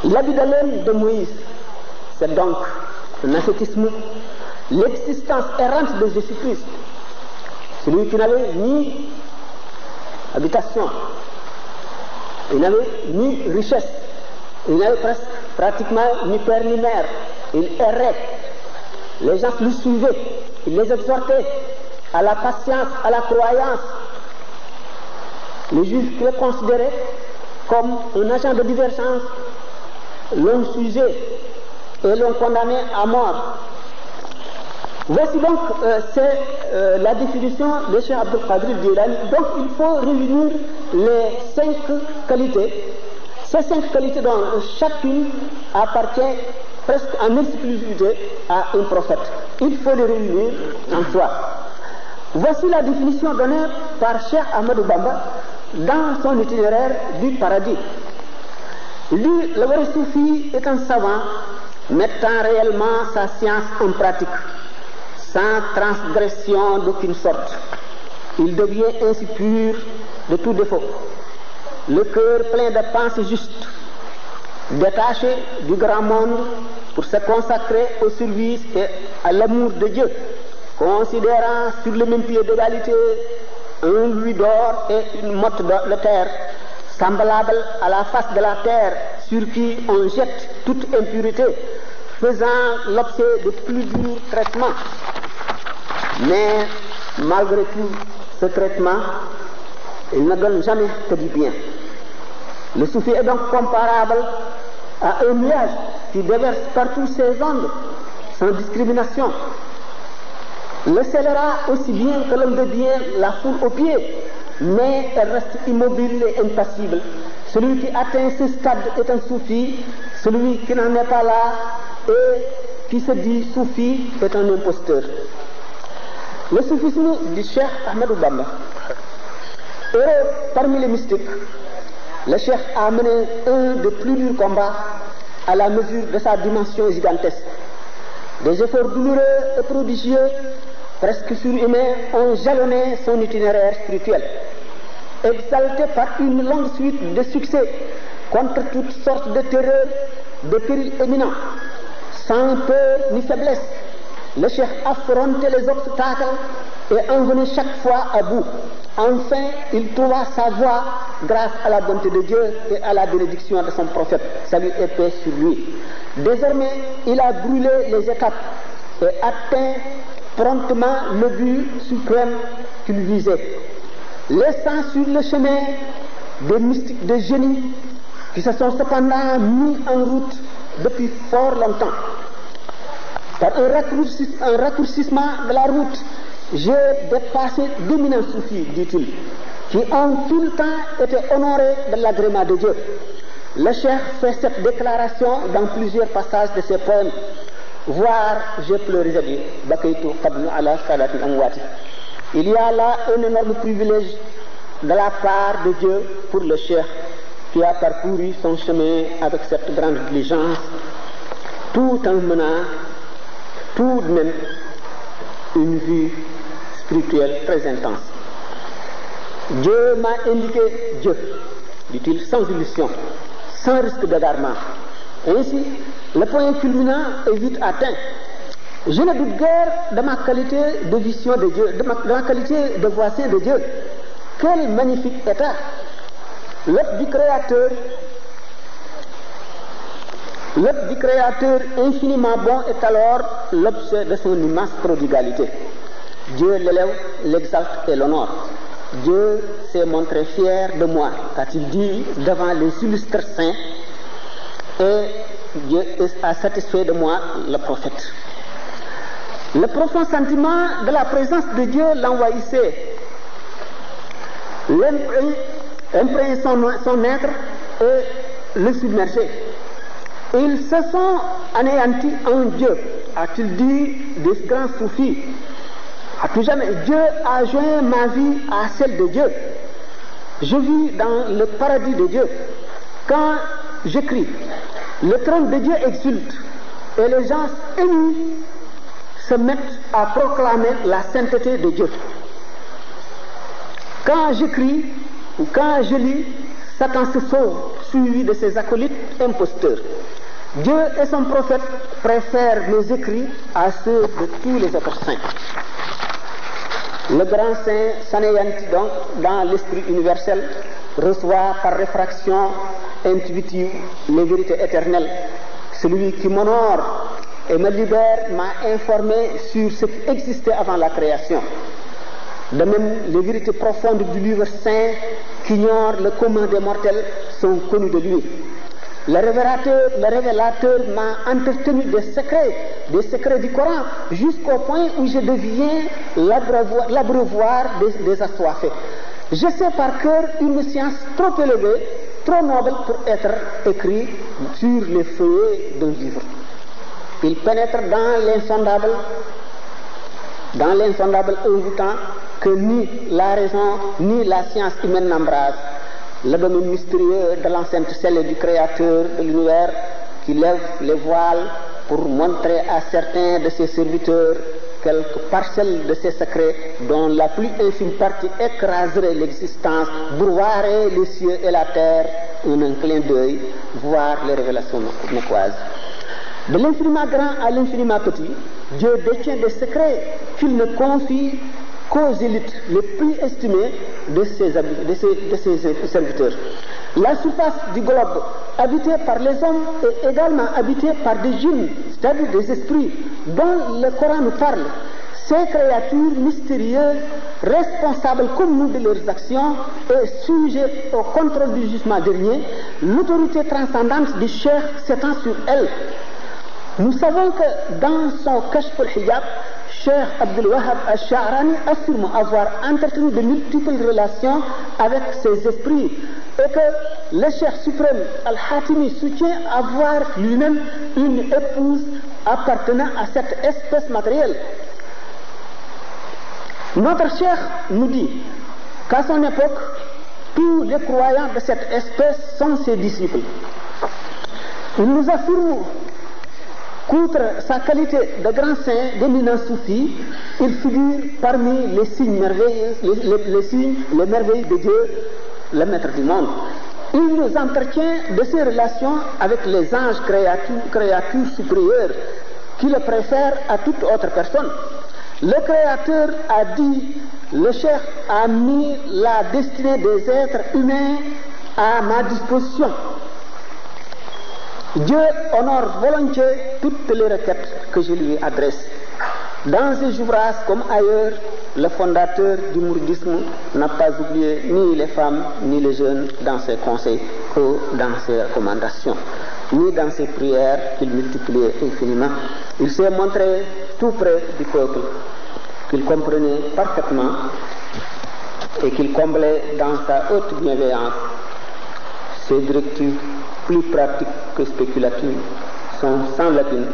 l'habit d'haleine de Moïse, c'est donc un ascétisme, l'existence errante de Jésus-Christ, celui qui n'avait ni habitation, il n'avait ni richesse, il n'avait pratiquement ni père ni mère, il errait, les gens le suivaient, il les exhortait à la patience, à la croyance. Les Juifs le considéraient comme un agent de divergence, l'ont jugé et l'ont condamné à mort. Voici donc la définition de Cheikh Abdul Qadir Jilani. Donc il faut réunir les 5 qualités. Ces 5 qualités dont chacune appartient presque en exclusivité à un prophète. Il faut les réunir en soi. Voici la définition donnée par Cheikh Ahmadou Bamba dans son itinéraire du paradis. Lui, le vrai soufi, est un savant mettant réellement sa science en pratique, sans transgression d'aucune sorte. Il devient ainsi pur de tout défaut, le cœur plein de pensées justes, détaché du grand monde pour se consacrer au service et à l'amour de Dieu, considérant sur le même pied d'égalité un louis d'or et une motte de terre, semblable à la face de la terre sur qui on jette toute impureté, faisant l'objet de plus durs traitements. Mais malgré tout ce traitement, il ne donne jamais que du bien. Le soufi est donc comparable à un nuage qui déverse partout ses ondes sans discrimination. Le scélérat aussi bien que l'homme de bien la foule aux pieds, mais elle reste immobile et impassible. Celui qui atteint ce stade est un soufi, celui qui n'en est pas là et qui se dit soufi est un imposteur. Le soufisme du Cheikh Ahmadou Bamba. Et parmi les mystiques, le Cheikh a mené un des plus durs combats à la mesure de sa dimension gigantesque. Des efforts douloureux et prodigieux, presque surhumains, ont jalonné son itinéraire spirituel. Exalté par une longue suite de succès contre toutes sortes de terreurs, de périls éminents, sans peur ni faiblesse, le Cheikh affrontait les obstacles et en venait chaque fois à bout. Enfin, il trouva sa voie grâce à la bonté de Dieu et à la bénédiction de son prophète, salut et paix sur lui. Désormais, il a brûlé les étapes et atteint promptement le but suprême qu'il visait, laissant sur le chemin des mystiques, des génies qui se sont cependant mis en route depuis fort longtemps. Par un raccourcissement de la route, j'ai dépassé d'éminents soufis, dit-il, qui ont tout le temps été honorés de l'agrément de Dieu. Le cheikh fait cette déclaration dans plusieurs passages de ses poèmes. Voir, j'ai pleuré, j'ai dit, Bakaytu qablu ala salati amwati. Il y a là un énorme privilège de la part de Dieu pour le cheikh qui a parcouru son chemin avec cette grande diligence, tout en menant tout de même une vie spirituelle très intense. Dieu m'a indiqué Dieu, dit-il, sans illusion, sans risque d'égarement. Ainsi, le point culminant est vite atteint. Je ne doute guère de ma qualité de vision de Dieu, de ma qualité de voisin de Dieu. Quel magnifique état! L'œuvre du Créateur infiniment bon est alors l'objet de son immense prodigalité. Dieu l'élève, l'exalte et l'honore. Dieu s'est montré fier de moi, qu'a-t-il dit devant les illustres saints, et Dieu a satisfait de moi le prophète. Le profond sentiment de la présence de Dieu l'envahissait, imprégnait son être et le submergeait. Ils se sont anéantis en Dieu, a-t-il dit des grands soufis. À tout jamais, Dieu a joint ma vie à celle de Dieu. Je vis dans le paradis de Dieu. Quand j'écris, le trône de Dieu exulte et les gens émus se mettent à proclamer la sainteté de Dieu. Quand j'écris ou quand je lis, Satan se sauve, suivi de ses acolytes imposteurs. Dieu et son prophète préfèrent mes écrits à ceux de tous les autres saints. Le grand saint s'anéantit donc dans l'esprit universel, reçoit par réfraction intuitive les vérités éternelles. Celui qui m'honore et me libère m'a informé sur ce qui existait avant la création. De même, les vérités profondes du livre saint qui ignorent le commun des mortels sont connues de lui. Le révélateur m'a entretenu des secrets du Coran, jusqu'au point où je deviens l'abreuvoir des assoiffés. Je sais par cœur une science trop élevée, trop noble pour être écrite sur les feuillets d'un livre. Il pénètre dans l'insondable envoûtant que ni la raison ni la science humaine n'embrasent. Le domaine mystérieux de l'enceinte scellée du Créateur de l'univers qui lève les voiles pour montrer à certains de ses serviteurs quelques parcelles de ses secrets dont la plus infime partie écraserait l'existence, brouillerait les cieux et la terre en un clin d'œil, voire les révélations noquoises. De l'infiniment grand à l'infiniment petit, Dieu détient des secrets qu'il ne confie qu'aux élites les plus estimées de ses serviteurs. La surface du globe, habitée par les hommes, est également habitée par des djinns, c'est-à-dire des esprits, dont le Coran nous parle. Ces créatures mystérieuses, responsables comme nous de leurs actions et sujets au contrôle du jugement dernier, l'autorité transcendante du cheikh s'étend sur elles. Nous savons que dans son Kashf al-Hijab, Cheikh Abdul Wahab al-Sha'rani affirme avoir entretenu de multiples relations avec ces esprits et que le Cheikh suprême al-Hatimi soutient avoir lui-même une épouse appartenant à cette espèce matérielle. Notre Cheikh nous dit qu'à son époque, tous les croyants de cette espèce sont ses disciples. Il nous affirme qu'outre sa qualité de grand saint, d'éminent soufi, il figure parmi les signes merveilleux, les merveilles de Dieu, le maître du monde. Il nous entretient de ses relations avec les anges créatures supérieures, qui le préfèrent à toute autre personne. Le Créateur a dit le cheikh a mis la destinée des êtres humains à ma disposition. Dieu honore volontiers toutes les requêtes que je lui adresse. Dans ses ouvrages comme ailleurs, le fondateur du mouridisme n'a pas oublié ni les femmes ni les jeunes dans ses conseils ou dans ses recommandations, ni dans ses prières qu'il multipliait infiniment. Il s'est montré tout près du peuple, qu'il comprenait parfaitement et qu'il comblait dans sa haute bienveillance. Ses directives, plus pratiques que spéculatives, sont sans lapine,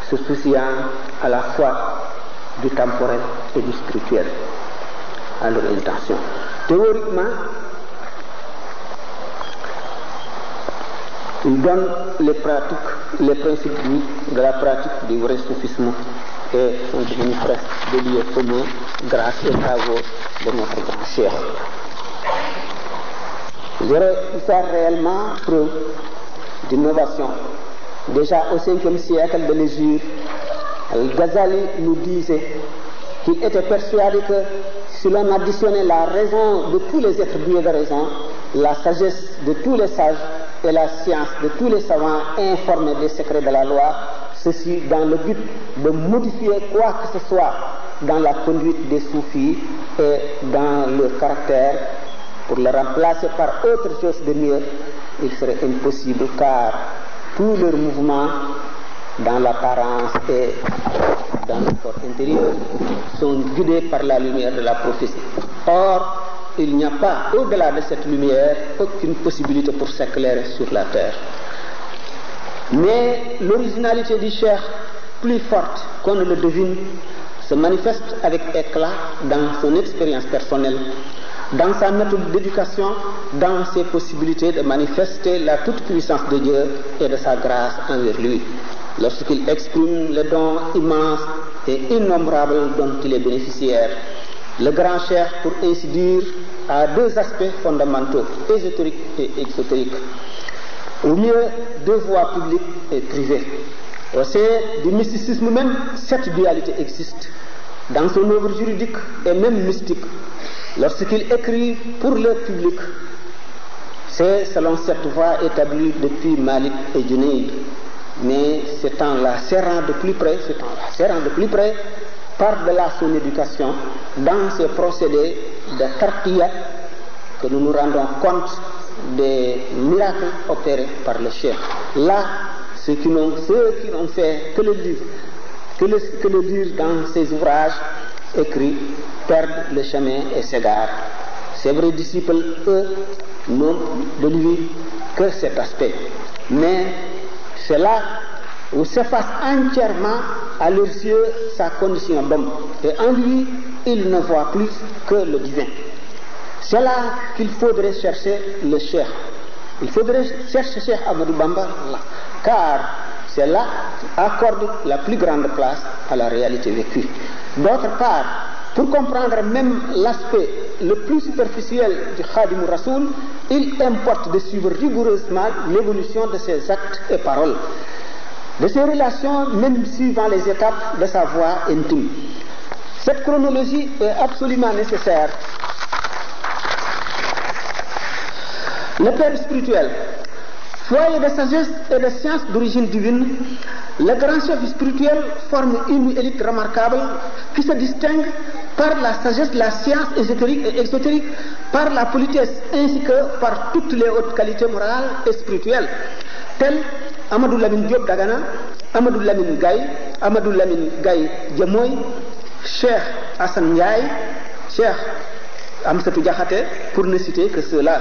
se souciant à la fois du temporel et du spirituel à leur intention. Théoriquement, il donne les principes de la pratique du vrai soufisme et sont devenus presque des lieux communs grâce aux travaux de notre grand cheikh. J'aurais pu faire réellement preuve d'innovation. Déjà au 5e siècle de l'Hégire, Al-Ghazali nous disait qu'il était persuadé que si l'on additionnait la raison de tous les êtres doués de raison, la sagesse de tous les sages et la science de tous les savants informés des secrets de la loi, ceci dans le but de modifier quoi que ce soit dans la conduite des soufis et dans leur caractère, pour le remplacer par autre chose de mieux, il serait impossible car tous leurs mouvements dans l'apparence et dans le corps intérieur sont guidés par la lumière de la prophétie. Or, il n'y a pas, au-delà de cette lumière, aucune possibilité pour s'éclairer sur la terre. Mais l'originalité du cheikh, plus forte qu'on ne le devine, se manifeste avec éclat dans son expérience personnelle, dans sa méthode d'éducation, dans ses possibilités de manifester la toute-puissance de Dieu et de sa grâce envers lui, lorsqu'il exprime les dons immenses et innombrables dont il est bénéficiaire. Le grand cheikh, pour ainsi dire, a deux aspects fondamentaux, ésotériques et exotériques. Au mieux, deux voies publiques et privées. Au sein du mysticisme même, cette dualité existe. Dans son œuvre juridique et même mystique, lorsqu'il écrit pour le public, c'est selon cette voie établie depuis Malik et Junayd. Mais c'est en la serrant de plus près, par-delà son éducation, dans ses procédés de tarqiyya, que nous nous rendons compte des miracles opérés par le cheikh. Là, ceux qui n'ont fait que le lire dans ses ouvrages écrits perdent le chemin et s'égarent. Ses vrais disciples, eux, n'ont de lui que cet aspect. Mais c'est là où s'efface entièrement à leurs yeux sa condition d'homme. Et en lui, ils ne voient plus que le divin. C'est là qu'il faudrait chercher le cheikh. Il faudrait chercher Cheikh Ahmadou Bamba, car c'est là qu'il accorde la plus grande place à la réalité vécue. D'autre part, pour comprendre même l'aspect le plus superficiel du Khadim Rasoul, il importe de suivre rigoureusement l'évolution de ses actes et paroles, de ses relations, même suivant les étapes de sa voie intime. Cette chronologie est absolument nécessaire. Le père spirituel, foyer de sagesse et de science d'origine divine, le grand chef spirituel forme une élite remarquable qui se distingue par la sagesse, la science ésotérique et exotérique, par la politesse ainsi que par toutes les hautes qualités morales et spirituelles, tels Amadou Lamine Diop Dagana, Amadou Lamine Gaye Djamoy, Cheikh Hassan Ndiaye, Cheikh Amsatou Diakhaté, pour ne citer que ceux-là.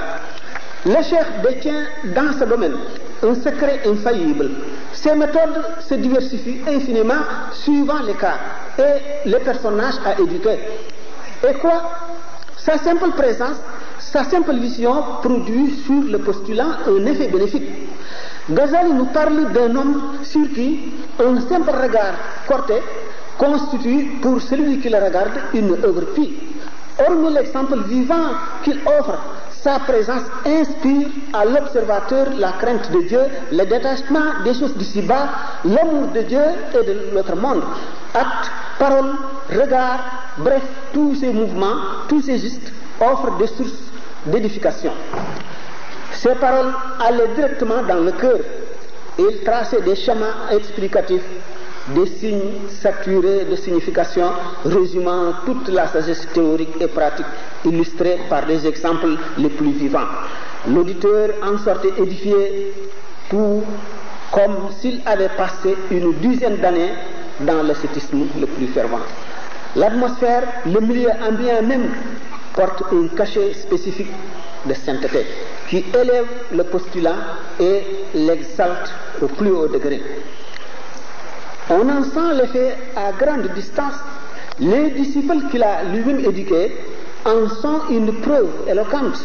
Le cheikh détient dans ce domaine un secret infaillible. Ses méthodes se diversifient infiniment suivant les cas et les personnages à éduquer. Et quoi? Sa simple présence, sa simple vision produit sur le postulant un effet bénéfique. Ghazali nous parle d'un homme sur qui un simple regard porté constitue pour celui qui le regarde une œuvre pie. Hormis l'exemple vivant qu'il offre, sa présence inspire à l'observateur la crainte de Dieu, le détachement des choses d'ici-bas, l'amour de Dieu et de notre monde. Actes, paroles, regards, Bref, tous ces mouvements, tous ces gestes offrent des sources d'édification. Ces paroles allaient directement dans le cœur et il traçait des schémas explicatifs, des signes saturés de signification, résumant toute la sagesse théorique et pratique, illustrée par des exemples les plus vivants. L'auditeur en sortait édifié, tout comme s'il avait passé une dizaine d'années dans l'ascétisme le plus fervent. L'atmosphère, le milieu ambiant même, porte un cachet spécifique de sainteté qui élève le postulat et l'exalte au plus haut degré. On en sent l'effet à grande distance. Les disciples qu'il a lui-même éduqués en sont une preuve éloquente.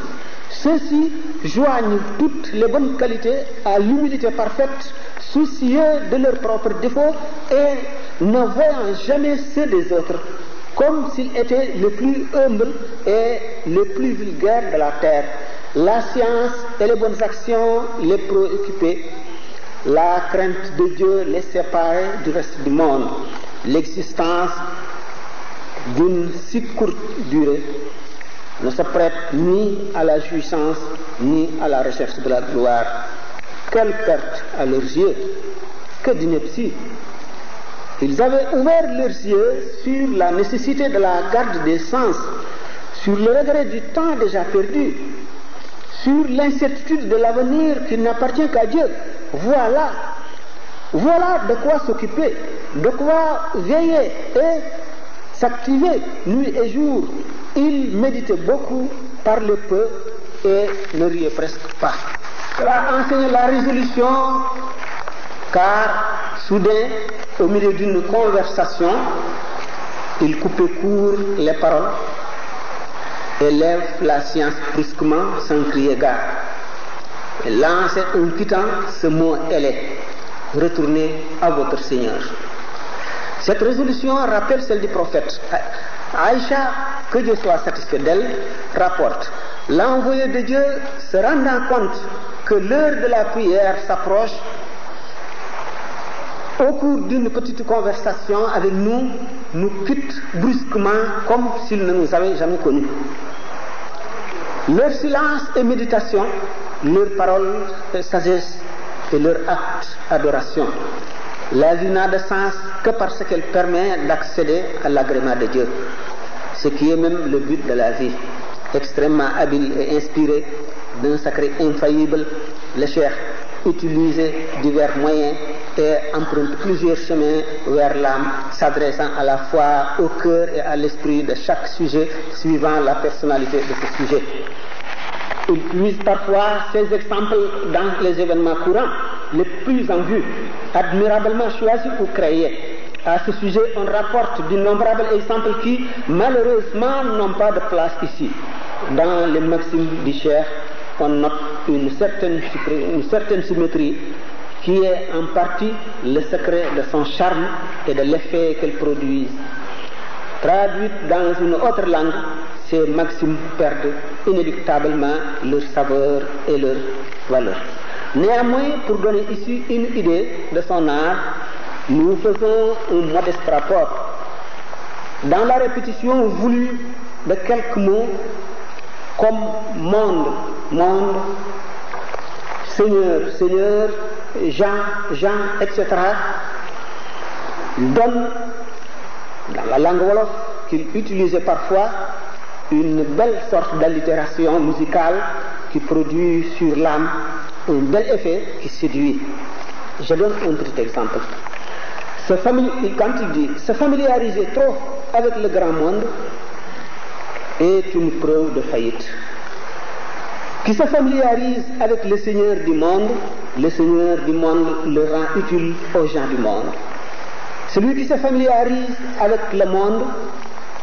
Ceux-ci joignent toutes les bonnes qualités à l'humilité parfaite, soucieux de leurs propres défauts et ne voyant jamais ceux des autres, comme s'ils étaient les plus humbles et les plus vulgaires de la terre. La science et les bonnes actions les préoccupaient. La crainte de Dieu les séparait du reste du monde. L'existence d'une si courte durée ne se prête ni à la jouissance ni à la recherche de la gloire. Quelle perte à leurs yeux, que d'ineptie! Ils avaient ouvert leurs yeux sur la nécessité de la garde des sens, sur le regret du temps déjà perdu, sur l'incertitude de l'avenir qui n'appartient qu'à Dieu. Voilà de quoi s'occuper, de quoi veiller et s'activer nuit et jour. Il méditait beaucoup, parlait peu et ne riait presque pas. Cela enseigne la résolution, car soudain, au milieu d'une conversation, il coupait court les paroles, élève la science brusquement sans crier gare, et lançait en quittant ce mot ailé: retournez à votre Seigneur. Cette résolution rappelle celle du prophète. Aïcha, que Dieu soit satisfait d'elle, rapporte: l'envoyé de Dieu, se rendant compte que l'heure de la prière s'approche, au cours d'une petite conversation avec nous, nous quitte brusquement comme s'il ne nous avait jamais connus. Leur silence et méditation, leurs paroles et sagesse et leur acte adoration. La vie n'a de sens que parce qu'elle permet d'accéder à l'agrément de Dieu, ce qui est même le but de la vie. Extrêmement habile et inspiré d'un sacré infaillible, le cheikh utilise divers moyens et emprunte plusieurs chemins vers l'âme, s'adressant à la fois au cœur et à l'esprit de chaque sujet, suivant la personnalité de ce sujet. Il puise parfois ces exemples dans les événements courants, les plus en vue, admirablement choisis ou créés. À ce sujet, on rapporte d'innombrables exemples qui, malheureusement, n'ont pas de place ici. Dans les maximes du cheikh, on note une certaine symétrie qui est en partie le secret de son charme et de l'effet qu'elle produit. Traduites dans une autre langue, ces maximes perdent inéluctablement leur saveur et leur valeur. Néanmoins, pour donner ici une idée de son art, nous faisons un modeste rapport. Dans la répétition voulue de quelques mots comme monde, monde, Seigneur, Seigneur, Jean, Jean, etc., donne, dans la langue wolof qu'il utilisait parfois, une belle sorte d'allitération musicale qui produit sur l'âme un bel effet qui séduit. Je donne un petit exemple. Quand il dit se familiariser trop avec le grand monde est une preuve de faillite. Qui se familiarise avec le Seigneur du monde le rend utile aux gens du monde. Celui qui se familiarise avec le monde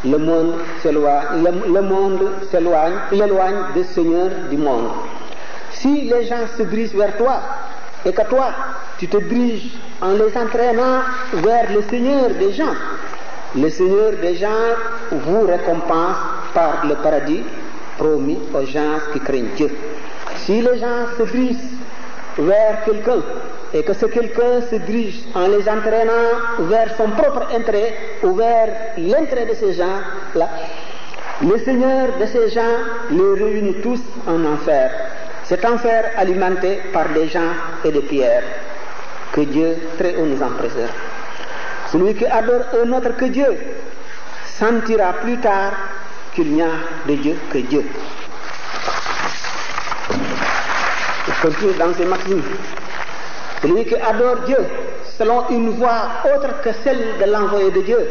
l'éloigne du Seigneur du monde. Si les gens se dirigent vers toi et que toi, tu te diriges en les entraînant vers le Seigneur des gens, le Seigneur des gens vous récompense par le paradis promis aux gens qui craignent Dieu. Si les gens se dirigent vers quelqu'un et que ce quelqu'un se dirige en les entraînant vers son propre intérêt ou vers l'intérêt de ces gens, là, le Seigneur de ces gens les réunit tous en enfer. Cet enfer alimenté par des gens et des pierres. Que Dieu très haut nous en préserve. Celui qui adore un autre que Dieu sentira plus tard qu'il n'y a de Dieu que Dieu. Je continue dans ces maximes. Celui qui adore Dieu selon une voie autre que celle de l'envoyé de Dieu,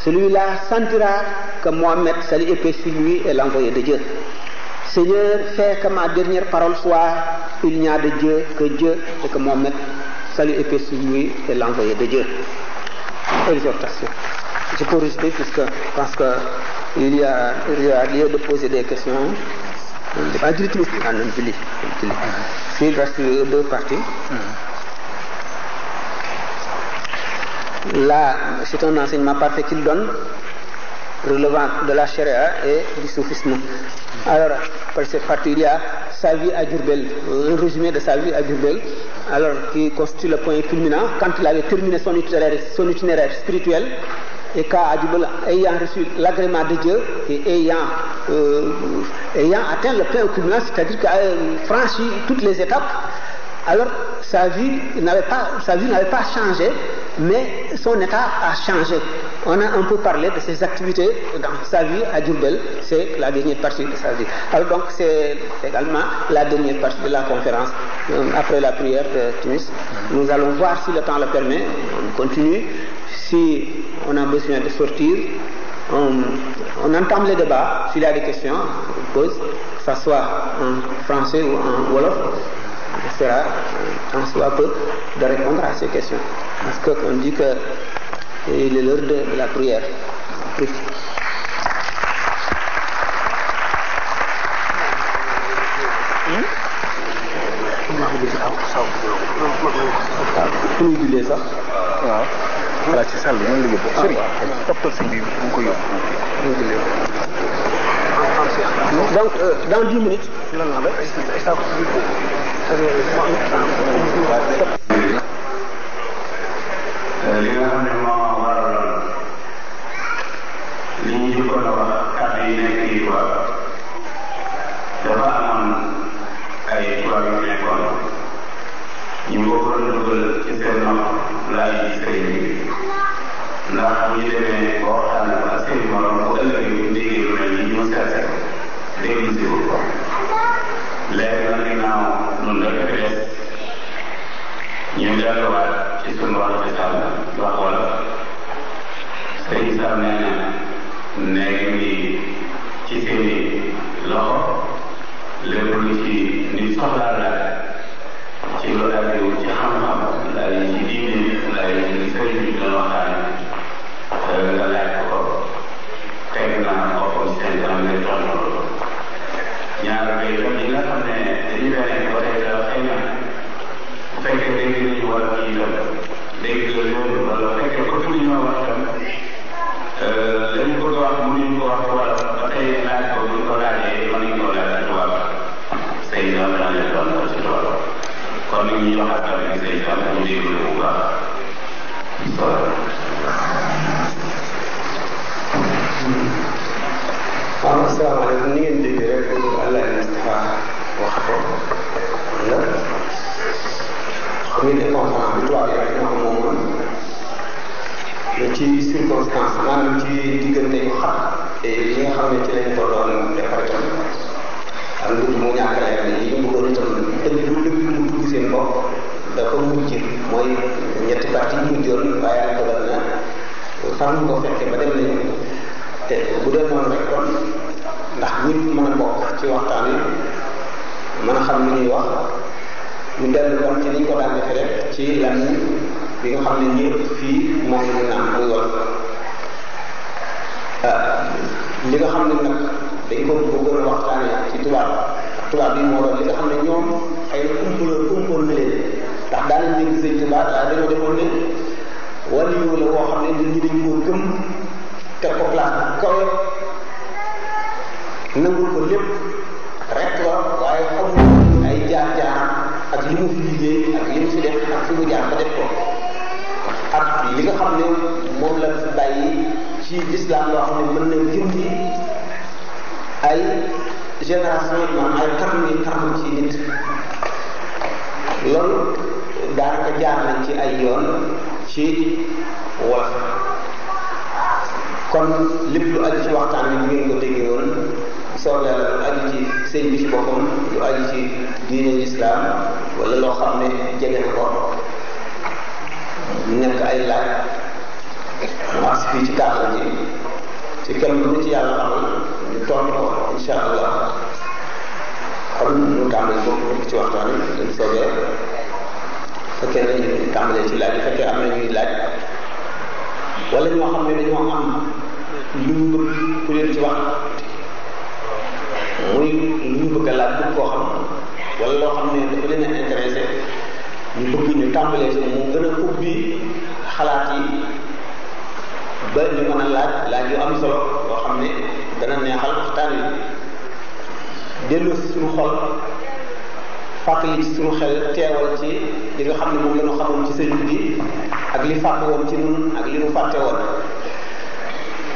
celui-là sentira que Mohammed, salut et paix sur lui, est l'envoyé de Dieu. Seigneur, fais que ma dernière parole soit il n'y a de Dieu que Dieu et que Mohammed, salut et paix sur lui, est l'envoyé de Dieu. Exhortation. Je peux réciter puisque je pense qu'il y a lieu de poser des questions. Il reste deux parties. Là, c'est un enseignement parfait qu'il donne, relevant de la charia et du soufisme. Alors, par cette partie, il y a sa vie à Diourbel, un résumé de sa vie à Diourbel, alors qui constitue le point culminant quand il avait terminé son itinéraire spirituel. Et qu'à Diourbel, ayant reçu l'agrément de Dieu et ayant atteint le point culminant, c'est-à-dire qu'il a franchi toutes les étapes, alors sa vie n'avait pas changé, mais son état a changé. On a un peu parlé de ses activités dans sa vie à Diourbel, c'est la dernière partie de sa vie. Alors donc c'est également la dernière partie de la conférence. Après la prière de Tunis, nous allons voir si le temps le permet, on continue. Si on a besoin de sortir, on entame les débats. S'il y a des questions, on pose, que ce soit en français ou en wolof. On essaiera, tant soit peu, de répondre à ces questions. Parce qu'on dit qu'il est l'heure de la prière. Oui. Voilà, c'est ça, le monde est top donc, dans 10 minutes. li nga xam ne moo waraloon li ñu jëkkoon a wax kàddu yi nekk yi quoi dafa amoon ay tubaab yu nekkoon ñu bëggoon dugal ci seen nopp laaj yi sëriñ bi ndax bu ñu demee ba waxtaan ak seen morom bu ëllëgee bu déggee lu mel ni ñu seet déglu si ko léegi nag ginnaaw nun la fi des ñu delluwaat ci sunu wax ci sàll wax wala sëñ Sam nee na nekk ngi ci seeni loxo lépp lu ci nit soxlaa la ci lu aju ci xam-xam laay ci diine laay ci sëriñ bi doon waxtaan nga laaj ko teg naa boppam seen kanam ne tontu ñaar bay yi nga xam ne dañu beneen ba tey daal xëy na bu fekkee dégg nañu wala kii itam dégg la loolu wala bu fekkee ko tuuti ñoo wax itam lañu bëgg a wax mënuñu ko wax wala ba tey laaj ko buñ ko laajee mën nañu ko laaj ci tubaab say dam dana leen doon ko ci tubaab kon nag ñuy waxaat tamit say dam ñu déglu bu baax waaw asalaamaaleykum ni ngeen dégg rek Allah Mustafa wax ko la xam ne conférence bi tubaab yi rek ñoo ko moomoon ci circonstance maanaam ci diggante yu xam te yi nga xam ne ci lañ ko doon defar itam ak lu mu ñàkk leer yi ñu bëggoon itam dëgg lu dëgg mu dugg seen bopp dafa mujj mooy ñetti parti yi mujjoon waaye yàlla dogal na fan ko fekkee ba dem nañu te bu dee noonu rek kon ndax ñëpp mën a bokk ci waxtaan wi mën a xam li ñuy wax ñu dellu kon ci liñ ko daan defee rek ci lan bi nga xam ne ñëpp fii moom la ñu naan muy wolof li nga xam ne nag dañ ko bëggoon a waxtaanee ci tubaab bi moo doon li nga xam ne ñoom ay umpal na leen ndax daanañ dégg sëñ tubaab dañoo defoon ne wàllu yow la woo xam ne nit ñi dañ koo gëm teg ko place bu kawe nangul ko lépp rek la waaye xamul ay jaar-jaar ak li mu fi liggéey ak li mu fi def ak fi mu jaar ba def ko ak li nga xam ne moom la fi bàyyi ci l'islam loo xam ne mën na gindi ay génération maanaam ay karnu ci nit loolu daanaka jaar nañ ci ay yoon ci wolof kon lépp lu aju ci waxtaan bi bu ngeen ko déggee woon soobee yàlla lu aju ci sëñ bi ci boppam lu aju ci diine l'islam wala loo xam ne jege na ko nekk ay laaj maas fii ci kàddu ji ci kenn lu ci yàlla xamal ñu tontu ko insha allah kon ñu tàmbali boobu ci waxtaan bi dañ soobee fekkee ne ñu tàmbalee ci laaj yi fekkee am na ñuy laaj wala ñoo xam ne dañoo am lu ñu bëgg ku leen ci wax muy lu ñu bëgg a laaj bëgg koo xam wala loo xam ne dafa leen a intéressé ñu bëgg ñu tàmbalee ci mu gën a ubbi xalaat yi ba ñu mën a laaj yu am solo yoo xam ne dana neexal waxtaan wi dellu si suñu xol fàttali ci suñu xel teewal ci li nga xam ne moom la ñu xamoon ci sëriñ bi ak li fàtte woon ci nun ak li nu fàtte woon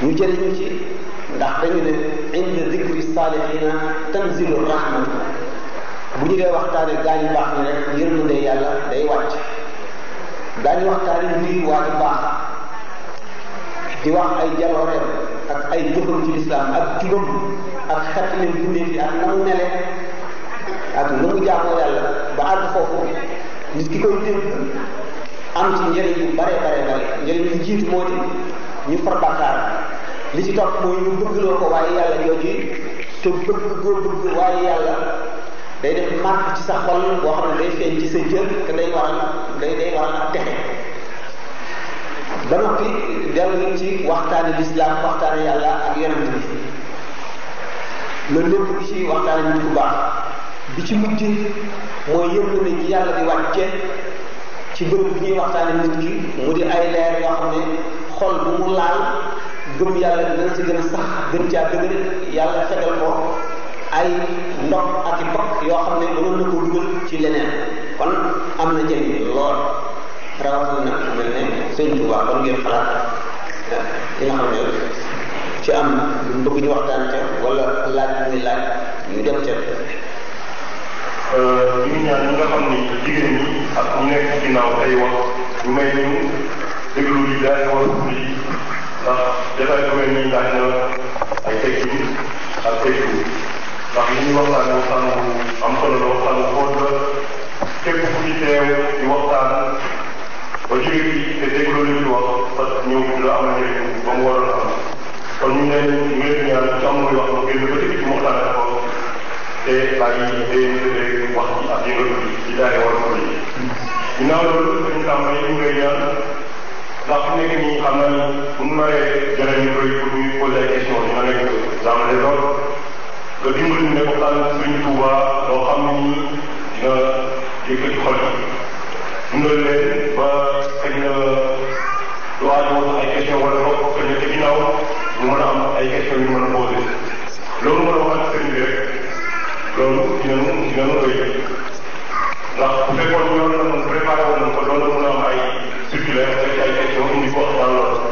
ñu jëriñu ci ndax dañu ne inda dikri salihina tanzilu rahmatu bu ñu dee waxtaane gaa ñu baax ni rek yërmande yàlla day wàcc daañu waxtaane mbiri waa ju baax di wax ay jalooreem ak ay jëfam ci lislaam ak jubam ak xettali bindee fi ak na mu mele ak na mu jaamoo yàlla ba àgg foofu nit ki koy dégg am ci njëriñ yu bare njëriñ yu jiitu moo di ñu far bàkkaar li ci topp mooy ñu bëggloo ko waaye yàlla jooju te bëgg goo bëgg waaye yàlla day def marque ci sa xol boo xam ne day feeñ ci sa jër te day waral ak texe ba noppi dellu ci waxtaane lislaam waxtaane yàlla ak yonent bi loolu lépp bi ci waxtaane nit ku baax bi ci mujj mooy yërmande ji yàlla di wàcce ci bërëb bi ñuy waxtaane nit ki mu di ay leer yoo xam ne xol bu mu laal gëm yàlla bi dana ci gën a sax gën caa dëgër yàlla fegal ko ay ndox ak i bokk yoo xam ne mënoon na koo dugal ci leneen kon am na njëriñ lool rawatina nag mel ne sëñ Tuubaa kon ngeen xalaat li nga xam ne ci am lu bëgg ñu waxtaan ca wala laaj muy laaj ñu dem ca ñu ñaan ñi nga xam ni jigéen ñi ak ñu nekk ci ginnaaw ay wax ñu may ñu déglu li daal wax li ndax jotaay bu mel nii laaj na ay teggin ak teggu ndax li ñuy waxtaan waxtaan bu am solo la waxtaan bu xóot la képp ku ci teew di waxtaan ba jóge bi te déglu li ñu wax parce que ñëw la am njëriñ ba mu waroon am kon ñu ne ñu leen ñaan ci am muy wax ba génn ba ci waxtaan ak ko te bàyyi dee wax ci ak yëngatu bi ci daane war ko yi ginnaaw loolu dañu tàmbali ñu ngay ñaan ndax fu nekk nii xam naa ni bu ñu naree jëlee ñu koy pour ñu poser ay questions dina nekk dans les ordres nga dimbali ne waxtaan Sëriñ Tuuba loo xam ne nii dina yëkkati xol yi dundal leen ba xëy na lu aajowoo ay questions wala boog xëy na ci ginnaaw ñu mën a am ay questions yu mën a poser loolu mën a wax ak sëriñ bi rek loolu dinañu koy ndax bu fekkoon ñoom la ñu préparé woon nañ ko loolu mën a am ay circulaire ak ay questions indi ko dans l'ordre.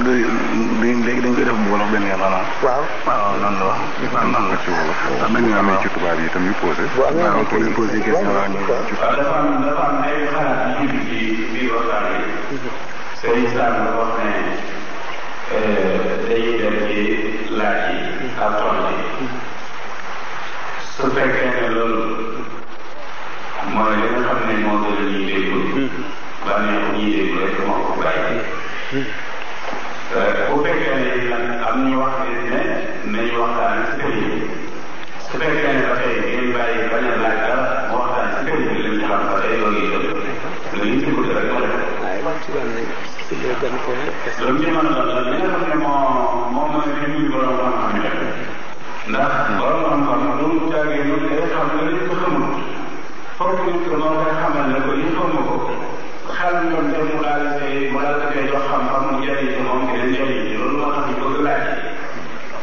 léegi dañ koy def bu wolof benn yoon xanaa. waaw noonu la wax. nan la ci wolof. am na ñu amee ci tubaab yi itam ñu posé. waaw ko leen posé question waa ñu ci dafa am ay xalaat yu jublu ci biir waxtaan bi. Serigne Sam dafa wax ne dañuy dem ci laaj yi ak tontu yi. su fekkee ne loolu mooy li nga xam ne moo gën a ñuy déglu. ba neex ñuy déglu rek moo ko bàyyi. bu fekkee ne nag am ñu wax ne nañu waxtaan si sëriñ su fekkee ne dafay ngeen bàyyi bañ a laaj dara mu waxtaan loolu itam lu ñu ci bëgg rek moo def. loolu ci mën a doon li nga xam ne moo mën a dimbali borom xam-xam yi rek ndax borom xam-xam lu mu jaagee lu day xam ne li ko xamul foog nit ko moo koy xamal ne ko li xamu ko xel ñoom te mu daal di jox xam-xam mu jëriñ ci moom keneen jëriñ ci loolu moo tax ñu bëgg laaj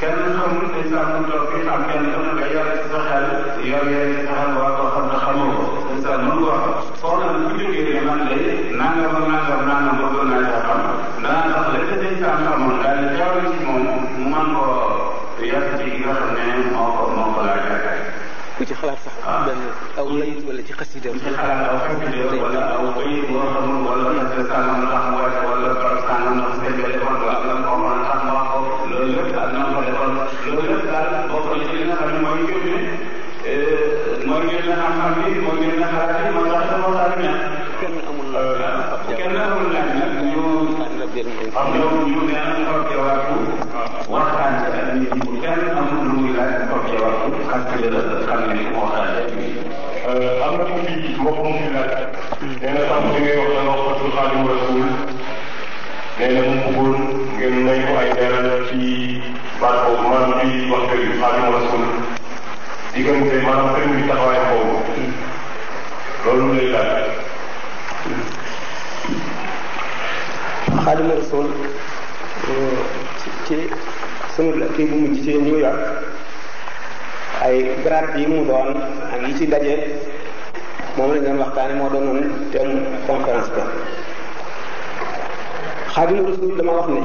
kenn xamul dañ saa mu toog fi xam kenn ku ne nga yor ci sa xel yor ci sa xel waa koo xam ne xamoo ko dañ saa mën ko wax foo na bu jógee ne man lay nangam bëgg naa sa xam dana tax la ca dañ saa xamoon daal di teewal ci moom mu man ko yor ci ki nga xam ne moo ko laaj ku ci xalaat sax benn aw bayit wala ci xasida ci xalaat aw xasida wala aw bayit boo xamul wala xasida sàngam la tax mu wàcc wala barab sàngam la seen bi defoon wala lan ko mën a tax mu wax ko loolu lépp daal na ko defoon loolu lépp daal bokk na ci li nga xam ne mooy génne xam-xam bi mooy génne xalaat yi mooy tax sama xalaat neex kenn amul laaj nag ñu nee na toog jawaatu waxtaan ci ak nit ñi kenn amul lu muy laaj toog jawaatu xasida la xam ne ni moo waxtaanee am na ku fi mbokk mu fi laaj nee na sax li ngay wax da nga wax Xaadimu Rasuul nee na mu bëggoon ngeen may ko ay leeral ci baat boobu maanaam ci wax dëgg Xaadimu Rasuul diggante maanaam sëriñ bi taxawaayam boobu loolu lay laaj. Xaadimu Rasuul ci sunu kii bu mujj ci New York ay grade yi mu doon ak yi ci daje moom lañ doon waxtaane moo doonoon thème conférence ba. Xaadimu Rasuul dama wax ne